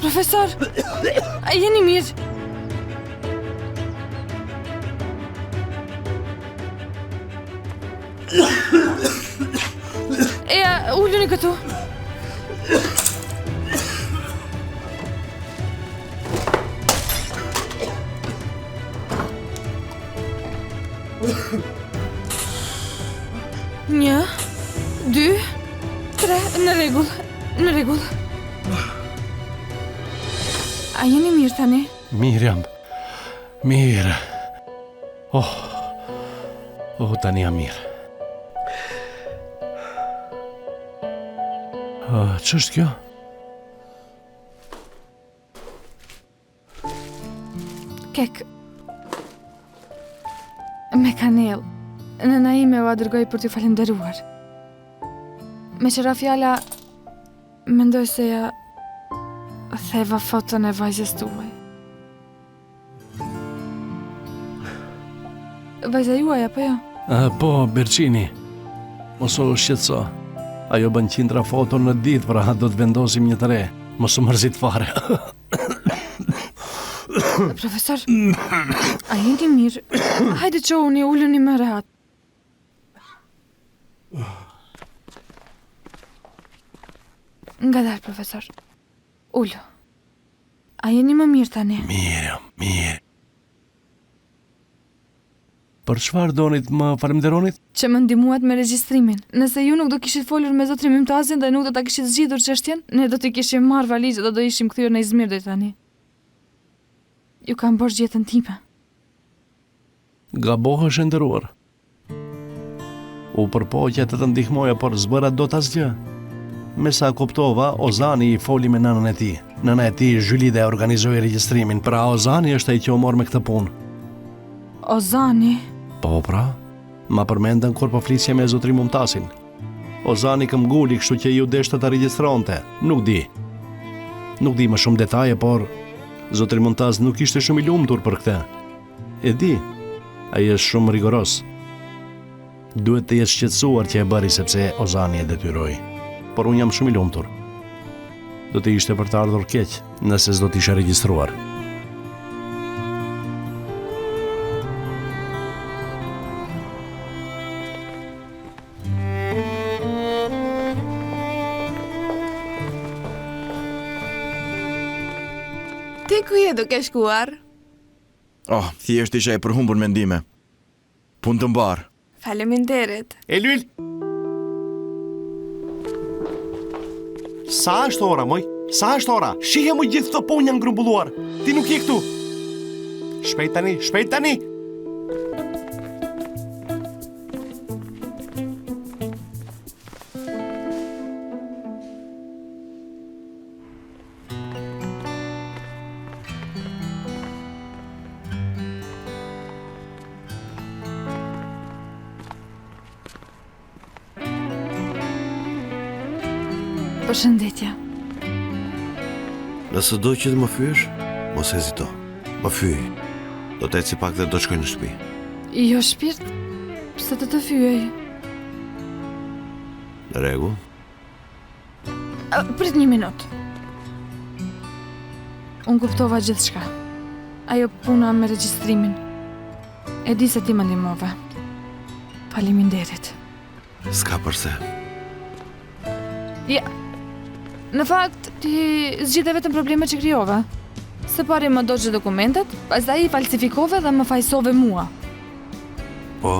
Profesor, a jeni mirë? Eja, ulluni këtu. Një, 2, 3, në rregull. A jeni mirë tani? Mirë jam. Mirë. Oh, tani jam mirë. Ç'është kjo? Kek. Me kanel. Nëna ime u dërgoi për t'ju falendëruar. Me qëra fjala, mendoj se ja theva foton e vajzës tuaj. Vajza juaj, apo jo? Po, Berçini. Mos u shqetëso. Ajo bën qindra foto në ditë, pra do të vendosim një të re. Mos u mërzit fare. Profesor, a jeni mirë? Hajde qohuni, ulluni më rehat. Nga dalë, profesor. Ullu. A jeni më mirë tani? Mirë. Për çfarë donit më falemderonit? Që më ndihmuat me regjistrimin. Nëse ju nuk do kishit folur me zotrin Mimtazin dhe nuk do ta kishit zgjidhur çështjen, ne do t'i kishim marrë valizat dhe do ishim kthyer në Izmir deri tani. Ju kam bërë jetën time. Gabohesh e nderuar. U përpoqja të ndihmoja, por zbëra dot asgjë. Me sa kuptova, Ozani i foli me nënën e tij. Nëna e tij, Zhylida, organizoi regjistrimin, pra Ozani është ai që u mor me këtë punë. Ozani? Po pra, ma përmendën kur po flisje me zotrin Mumtazin. Ozani këmbguli, kështu që ju deshte ta regjistronte. Nuk di më shumë detaje, por zotri Mumtaz nuk ishte shumë i lumtur për këtë. E di, ai është shumë rigoros. Duhet të jetë shqetësuar që e bëri sepse Ozani e detyroi. Por unë jam shumë i lumtur. Do të ishte për të ardhur keq nëse s'do t'isha regjistruar. Ti ku je duke shkuar? Thjesht isha e përhumbur mendime. Punë të mbar. Faleminderit. Elul! Sa është ora, moj? Sa është ora? Shihe mu gjithë të punë janë grumbulluar. Ti nuk je këtu. Shpejt tani. Përshëndetje. Nëse do që të më fyesh, mos hezito. Më fyej. Do të eci pak dhe do shkoj në shtëpi. Jo shpirt, pse të fyej? Në rregull. Prit një minut. Unë kuptova gjithçka. Ajo puna me regjistrimin. E di se ti më ndihmove. Faleminderit. S'ka përse. Ja. Në fakt, ti zgjidhe vetëm probleme që krijove. Së pari më doqë dokumentet, pastaj i falsifikove dhe më fajsove mua. Po.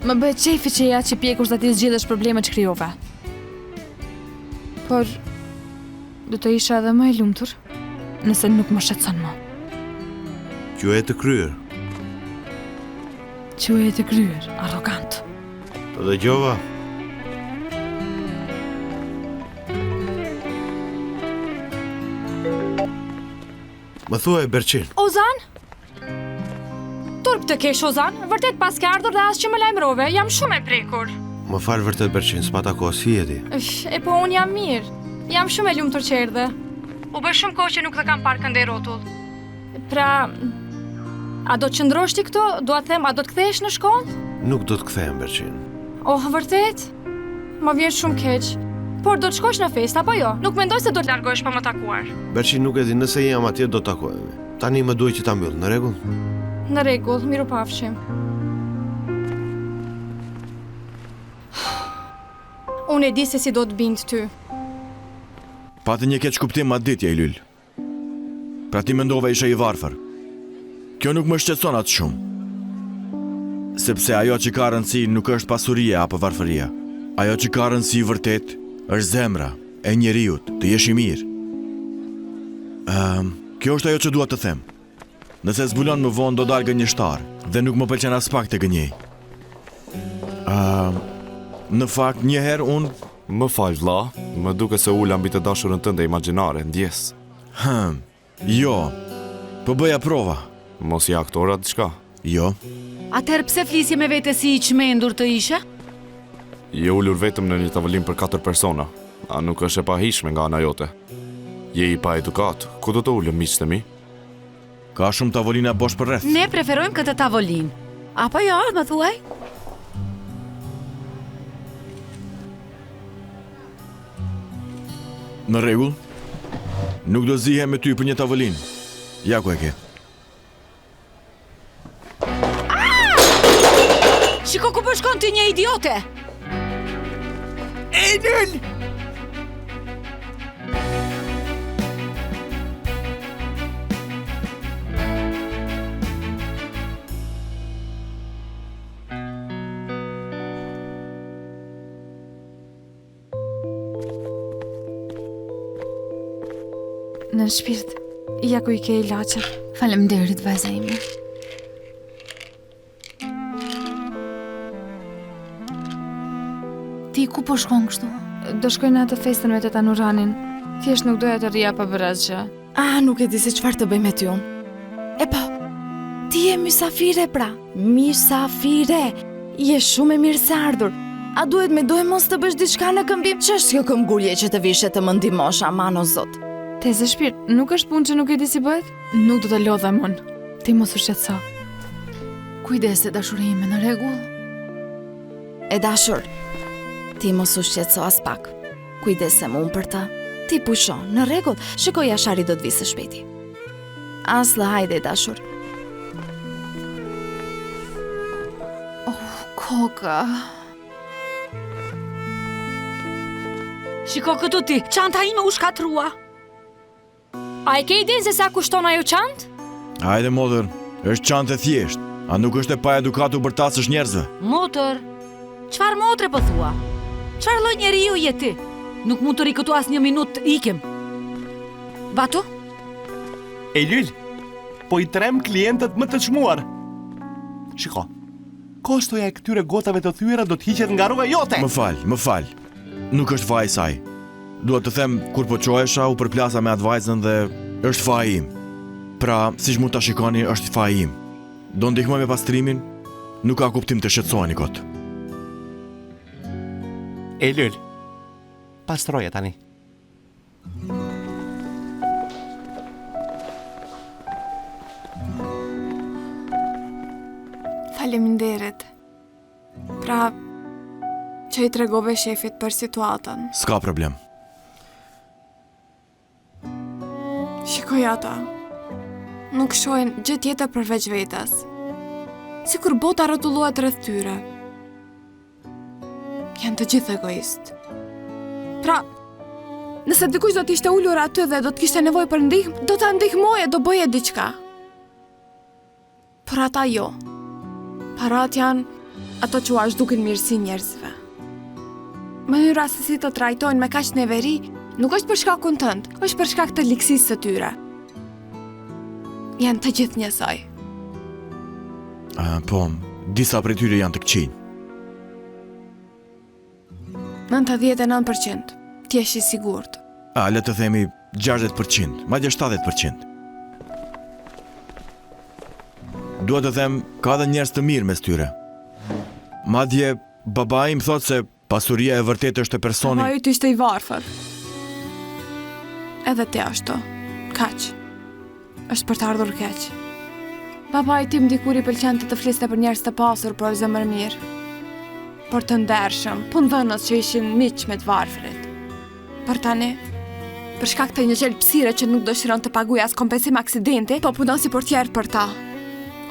Më bëhet qefi që ja që pjekur sa ti zgjidhësh problemet që krijova. Por do të isha edhe më e lumtur nëse nuk më shqetëson më. Quhet të kryer. Quhet të kryer, arrogant. Të dëgjova. Më thuaj Berçin. Ozan? Turp të kesh Ozan, vërtet pas ke ardhur dhe as që më lajmërove, jam shumë e prekur. Më fal vërtet Berçin, s'pata kohë, si jeti? E po unë jam mirë. Jam shumë e lumtur që erdhe. U bë shumë kohë që nuk të kam parë këndej rrotull. Pra, a do të qëndrosh ti këtu? Dua të them, a do të kthehesh në shkollë? Nuk do të kthehem Berçin. Oh, vërtet? Më vjen shumë keq. Por do të shkosh në festë apo jo? Nuk mendoj se do të largohesh pa më takuar. Berçin, nuk e di, nëse jam atje do të takohemi. Tani më duhet që ta mbyll, në rregull? Në rregull, mirupafshim. Unë e di se si do të bind ty. Pati një keq kuptim atë ditë, Eylül. Pra ti mendova isha i varfër. Kjo nuk më shqetëson atë shumë. Sepse ajo që ka rëndësi nuk është pasuria apo varfëria. Ajo që ka rëndësi vërtet është zemra e njeriut, të jesh i mirë. Kjo është ajo që dua të them. Nëse zbulon më vonë do dalë gënjeshtar dhe nuk më pëlqen as pak të gënjej. Në fakt, një herë unë... Më fal vlla, më duke se ula mbi të dashurën tënde imagjinare, ndjes. Jo. Po bëja prova. Mos ja aktora diçka? Jo. Atëherë pse flisje me vete si i çmendur të ishe? Je ulur vetëm në një tavolinë për 4 persona. A nuk është e pahishme nga ana jote? Je i pa edukat. Ku do të ulëm miqtë e mi? Ka shumë tavolina bosh për rreth. Ne preferojmë këtë tavolinë. Apo jo, më thuaj? Në rregull. Nuk do zihem me ty për një tavolinë. Ja ku e ke. Shiko ku po shkon ti, një idiote! Eylül! Në shpirt, ja ku i ke ilaçet. Faleminderit, vajza ime. Ti ku po shkon kështu? Do shkoj në atë festën me teta Nuranin. Thjesht nuk doja të rria pa bërë asgjë. Nuk e di se çfarë të bëj me ty unë. E po, ti je mysafire pra. Mysafire. Je shumë e mirë se ardhur. A duhet me dojë mos të bësh diçka në këmbim? Ç'është kjo këmbgulje që të vishe të më ndihmosh, aman o zot? Teze shpirt, nuk është punë që nuk e di si bëhet? Nuk do të lodhem unë. Ti mos u shqetëso. Kujdese, dashuri ime, në rregull? E dashur, ti mos u shqetëso as pak. Kujdesem unë për të. Ti pusho, në rregull, shikoj Ashari do të vi së shpejti. Asla, hajde dashur. Koka. Shiko këtu ti, çanta ime u shkatrua. A e ke idenë se sa kushton ajo çantë? Hajde, motër, është çantë e thjesht. A nuk është e pa edukatu bërtasësh njerëzve? Motër, çfarë motre po thua? Çfarë lloj njeriu je ti? Nuk mund të ri këtu as një minutë, ikim. Batu? Eylül, po i trem klientët më të çmuar. Shiko, kostoja e këtyre gotave të thyera do të hiqet nga rruga jote. Më fal. Nuk është faji saj. Dua të them, kur po qohesha, u përplasa me atë vajzën dhe është faji im. Pra, siç mund ta shikoni, është faji im. Do ndihmoj me pastrimin, nuk ka kuptim të shqetësoheni kot. Eylül, pastroje tani. Faleminderit. Pra, që i tregove shefit për situatën. S'ka problem. Shikoj ata. Nuk shohin gjë tjetër përveç vetes. Sikur bota rrotullohet rreth tyre. Janë të gjithë egoist. Pra, nëse dikush do të ishte ulur aty dhe do të kishte nevojë për ndihmë, do ta ndihmoje, do bëje diçka. Por ata jo. Parat janë ato quash duken mirësi njerëzve. Mënyra se si të trajtojnë me kaq neveri, nuk është për shkakun tënd, është për shkak të liksisë së tyre. Janë të gjithë njësoj. Po, disa prej tyre janë të këqinj. 99%. Ti je i sigurt. Le të themi 60%, madje 70%. Dua të them, ka dhe njerëz të mirë mes tyre. Madje babai më thot se pasuria e vërtetë është e personit. Babai yt ishte i varfër. Edhe ti ashtu. Kaq. Është për të ardhur keq. Babai tim dikur i pëlqente të fliste për njerëz të pasur, por zemër mirë. Por të ndershëm, punëdhënës që ishin miq me të varfrit. Por tani, për shkak të një gjelpsire që nuk dëshiron të paguaj as kompensim aksidenti, po punon si portier për ta.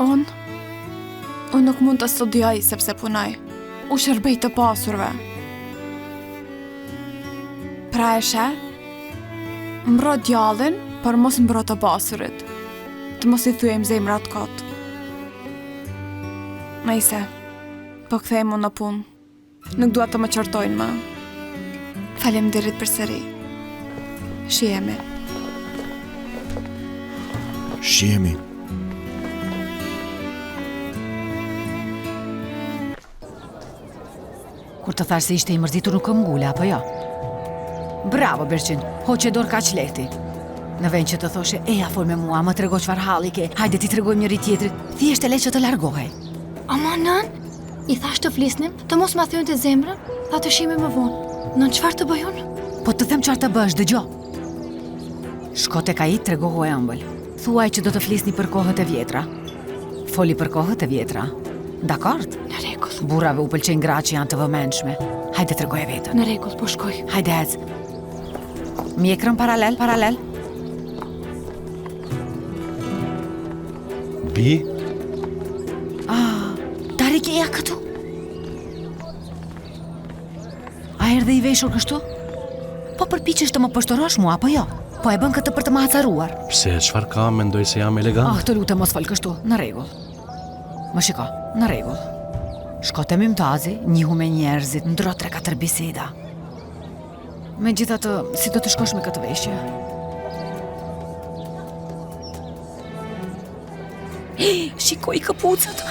Unë nuk mund të studioj sepse punoj. U shërbej të pasurve. Pra e she, mbro djallin, por mos mbro të pasurit. Të mos i thyem zemrat kot. Nëjse, po kthehemu në punë. Nuk dua të më qortojnë më. Faleminderit përsëri. Shihemi. Shihemi. Kur të thash se ishte i mërzitur nuk kam ngule, apo jo? Bravo, Berqin, hoqe dorë kaq lehti. Në vend që të thoshe, eja fol me mua, më trego çfarë halli ke, hajde ti tregojmë njëri tjetrit, thjesht e le që të largohej. Ama nën, i thash të flisnim, të mos ma thyon të zemrën, tha të shihemi më vonë. Nën çfarë të bëj unë? Po të them çfarë të bësh, dëgjo. Shko tek ai, tregohu e ëmbël. Thuaj që do të flisni për kohët e vjetra. Foli për kohët e vjetra. Dakord? Në rregull. Burrave u pëlqejnë gra që janë të vëmendshme. Hajde tregoje veten. Në rregull, po shkoj. Hajde ec. Mjekrën paralel. Bi? Tarik e ja këtu. A erdhe i veshur kështu? Po përpiqesh të më poshtorosh mua, apo jo? Po e bën këtë për të më acaruar. Pse, çfarë ka, mendoj se jam elegant. Të lutem mos fol kështu, në rregull. Më shiko, në rregull. Shko te Mimtazi, njihu me njerëzit, ndro 3-4 biseda. Megjithatë, si do të shkosh me këtë veshje? Shikoj këpucët.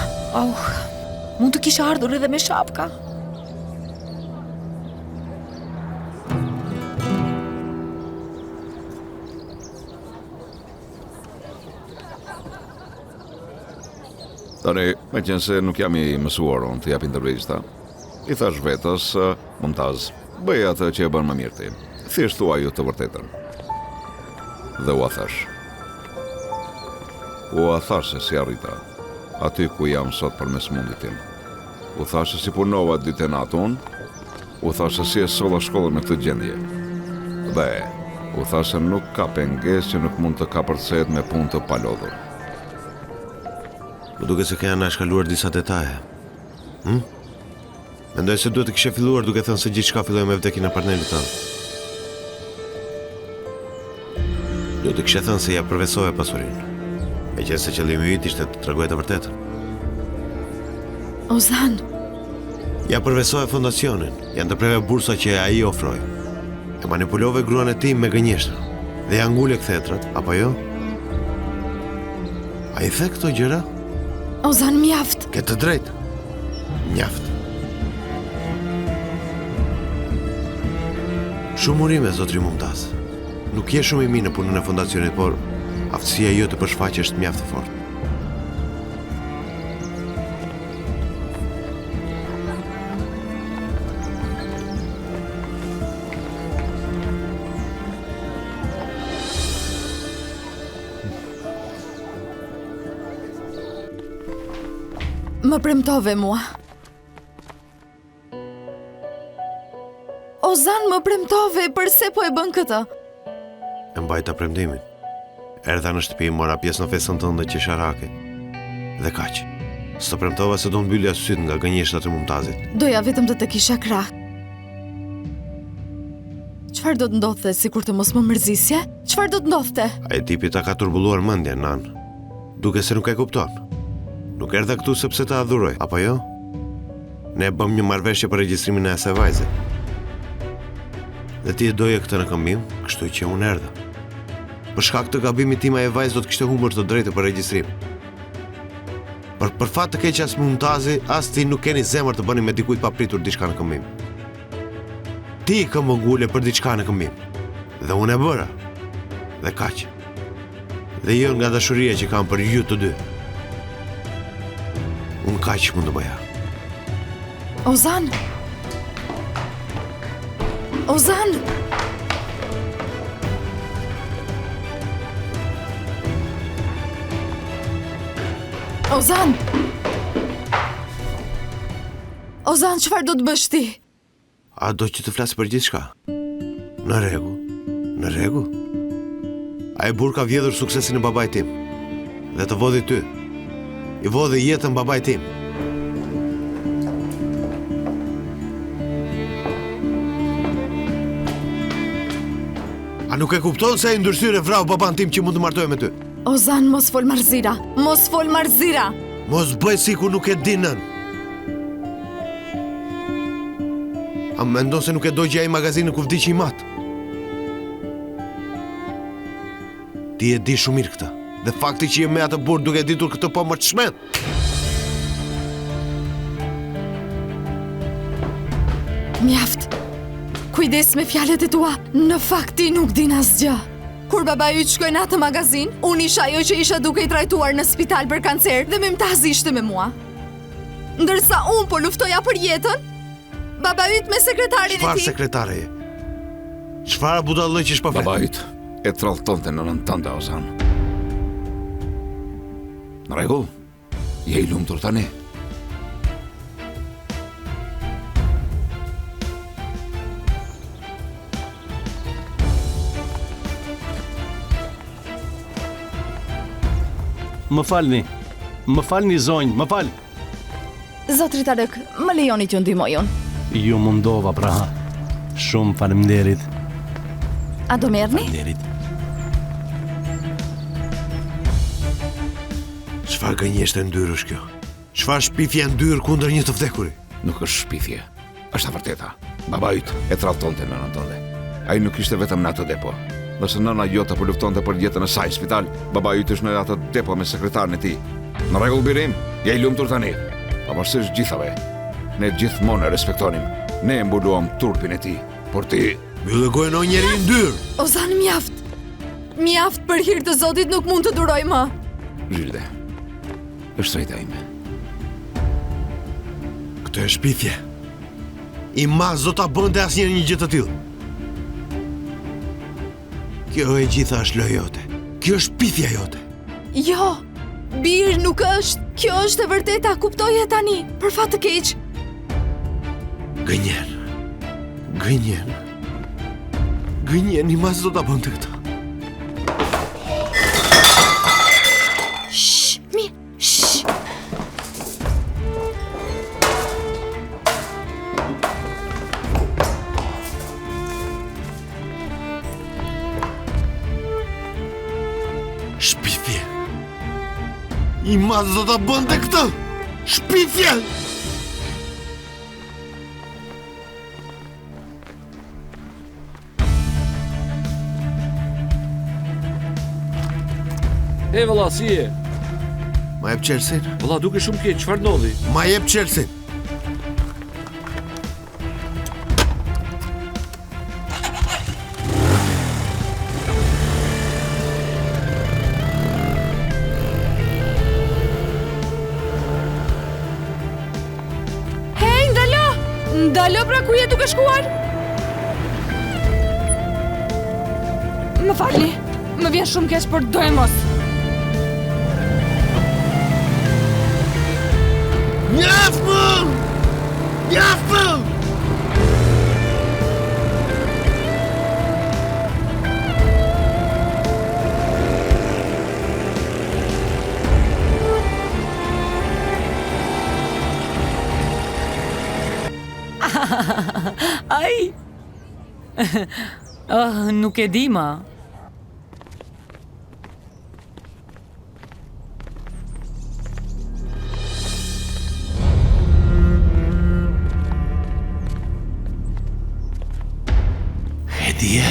Mund të kisha ardhur edhe me shapka. Tani, me qenë se nuk jam i mësuar unë të jap intervista, i thash vetës, Mumtaz, bëj atë që e bën më mirë ti. Thjesht thua ju të vërtetën. Dhe u a thash. U a thash se si arrita, aty ku jam sot përmes mundit tim. U thash se si punova ditë natë unë, u thash se si e solla shkollën në këtë gjendje. Dhe u thash se nuk ka pengesë që nuk mund të kapërcehet me punë të palodhur. Më duke se ka janë shkaluar disa detaje. Mendoj se duhet të kishe filluar duke thënë se gjithçka filloi me vdekjen e partnerit tënd. Duhet të kishe thënë se ja përvesove pasurinë. Me qenë se qëllimi yt ishte të tregoje të vërtetën. Ozan, Ja përvesove fondacionin, janë të preve bursa që ai ofroi. E manipulove gruan e tij me gënjeshtër. Dhe ja ngule kthetrat, apo jo? A i the këto gjëra? Ozan, mjaft. Ke të drejtë. Mjaft. Shumë urime, zotri Mumtaz. Nuk je shumë i mirë në punën e fondacionit, por aftësia jote të përshfaqe është mjaft e fortë. Më premtove mua. Ozan, më premtove, përse po e bën këtë? E mbajta premtimin. Erdha në shtëpi, mora pjesë në festën tënde qesharake. Dhe kaq. S'të premtova se do mbyllja syt nga gënjeshtrat e Mumtazit. Doja vetëm të kisha krah. Çfarë do të ndodhte sikur të mos më mërzisje? Çfarë do të ndodhte? Ai tipi ta ka turbulluar mendjen, Nan. Duke se nuk e kupton. Nuk erdha këtu sepse ta adhuroj, apo jo? Ne bëm një marrëveshje për regjistrimin e asaj vajze. Dhe ti e doje këtë në këmbim, kështu që unë erdha. Për shkak të gabimit tim ajo vajzë do të kishte humbur të drejtë për regjistrim. Për fat të keq as Mumtazi, as ti nuk keni zemër të bëni me dikujt papritur diçka në këmbim. Ti i këmbë ngule për diçka në këmbim. Dhe unë e bëra. Dhe kaq. Dhe jo nga dashuria që kam për ju të dy. Unë kaq mund të bëja. Ozan! Ozan! Ozan! Ozan, çfarë do të bësh ti? A do që të flasë për gjithçka? Në rregull. Në rregull. Ai burr ka vjedhur suksesin e babait tim. Dhe të vodhi ty. I vodhi jetën babait tim. A nuk e kupton se ai ndërsyre vrau baban tim që mund të martohet me ty? Ozan, mos fol marzira. Mos fol marzira. Mos bëj sikur nuk e dinën. A mendon se nuk e dogji ai magazinin ku vdiqi i mat? Ti e di shumë mirë këtë. Dhe fakti që je me atë burr duke ditur këtë po më çmend. Mjaft. Kujdes me fjalët e tua. Në fakt ti nuk din asgjë. Kur baba yt shkoi në atë magazin, unë isha ajo që isha duke i trajtuar në spital për kancer dhe Mimtazi ishte me mua. Ndërsa unë po luftoja për jetën, baba yt me sekretarin e tij. Çfarë sekretare je? Çfarë budallë që shpaflet? Baba yt e tradhtonte nënën tënde, Ozan. Në rregull? Je i lumtur tani. Më falni zonjë, më fal. Zotri Tarëk, më lejoni t'ju ndihmoj unë. Ju mundova pra. Shumë faleminderit. A do merrni? Faleminderit. Çfarë gënjeshtër e ndyrë është kjo? Çfarë shpifje e ndyrë kundër një të vdekuri? Nuk është shpifje. Është e vërteta. Baba yt e tradhtonte nënën tënde. Ai nuk ishte vetëm në atë depo. Nëse nëna jote po luftonte për jetën e saj në spital, baba yt është në atë depo me sekretarin e tij. Në rregull birim, je i lumtur tani. Pavarësisht gjithave, ne gjithmonë e respektonim. Ne e mbuluam turpin e tij, por ti mbyllë gojën o njeri i ndyrë. Ozan, mjaft. Mjaft për hir të Zotit nuk mund të duroj më. Zhilde, është drejta ime. Këtë e shpifje. I mas do ta bënte asnjëri një gjë të tillë. Kjo e gjitha është lojë jote. Kjo është pifja jote. Jo, bir nuk është. Kjo është e vërteta, kuptoje tani. Për fat të keq. Gënjen. Gënjen. Gënjen i mas do ta bënte këtë. Shpifje. I mas do ta bënte këtë. Shpifje. E valla, si je? Ma jep qelsin. Valla, duke shumë keq, çfarë ndodhi? Ma jep qelsin. Ndalo pra ku je duke shkuar? Më falni, më vjen shumë keq, por do e mos. Mjaft më! Mjaft më! Ai! Nuk e di ma. dije?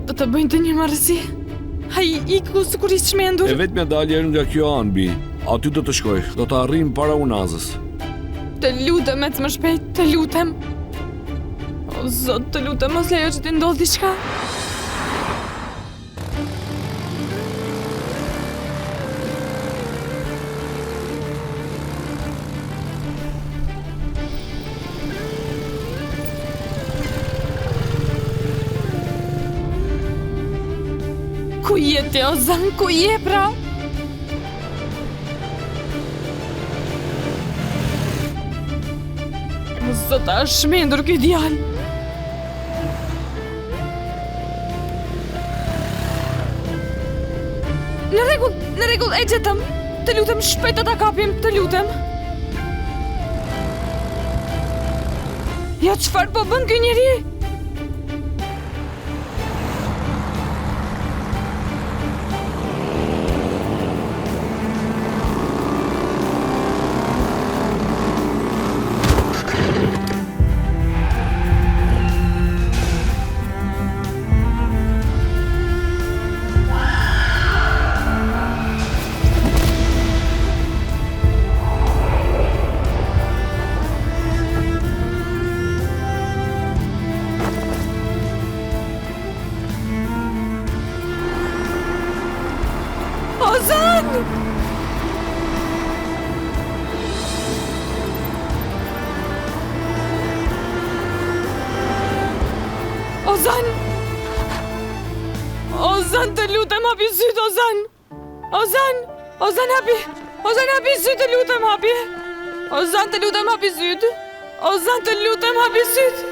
Do të bëjnë të një marrësi. Haj, iku së kur ishtë shmendur. E vetmja dalje nga kjo anë, Bi. Aty do të shkoj, do të arrim para unazës. Të lutem, ecë më shpejt, të lutem. O, Zot, të lutem, mos lejo që ti ndodh diçka. Ku je ti, Ozan? Ku je, pra? O, Zot, a është shmendur ky djalë. Në rregull, e gjetëm. Të lutem, shpejt të ta kapim, të lutem. Ja, çfarë po bën ky njeri? Ozan! Ozan! Ozan, të lutem, hapi syt, Ozan! Ozan! Ozan, hapi! Ozan, hapi syt, të lutem, hapi! Ozan, të lutem, hapi syt! Ozan, të lutem, hapi syt!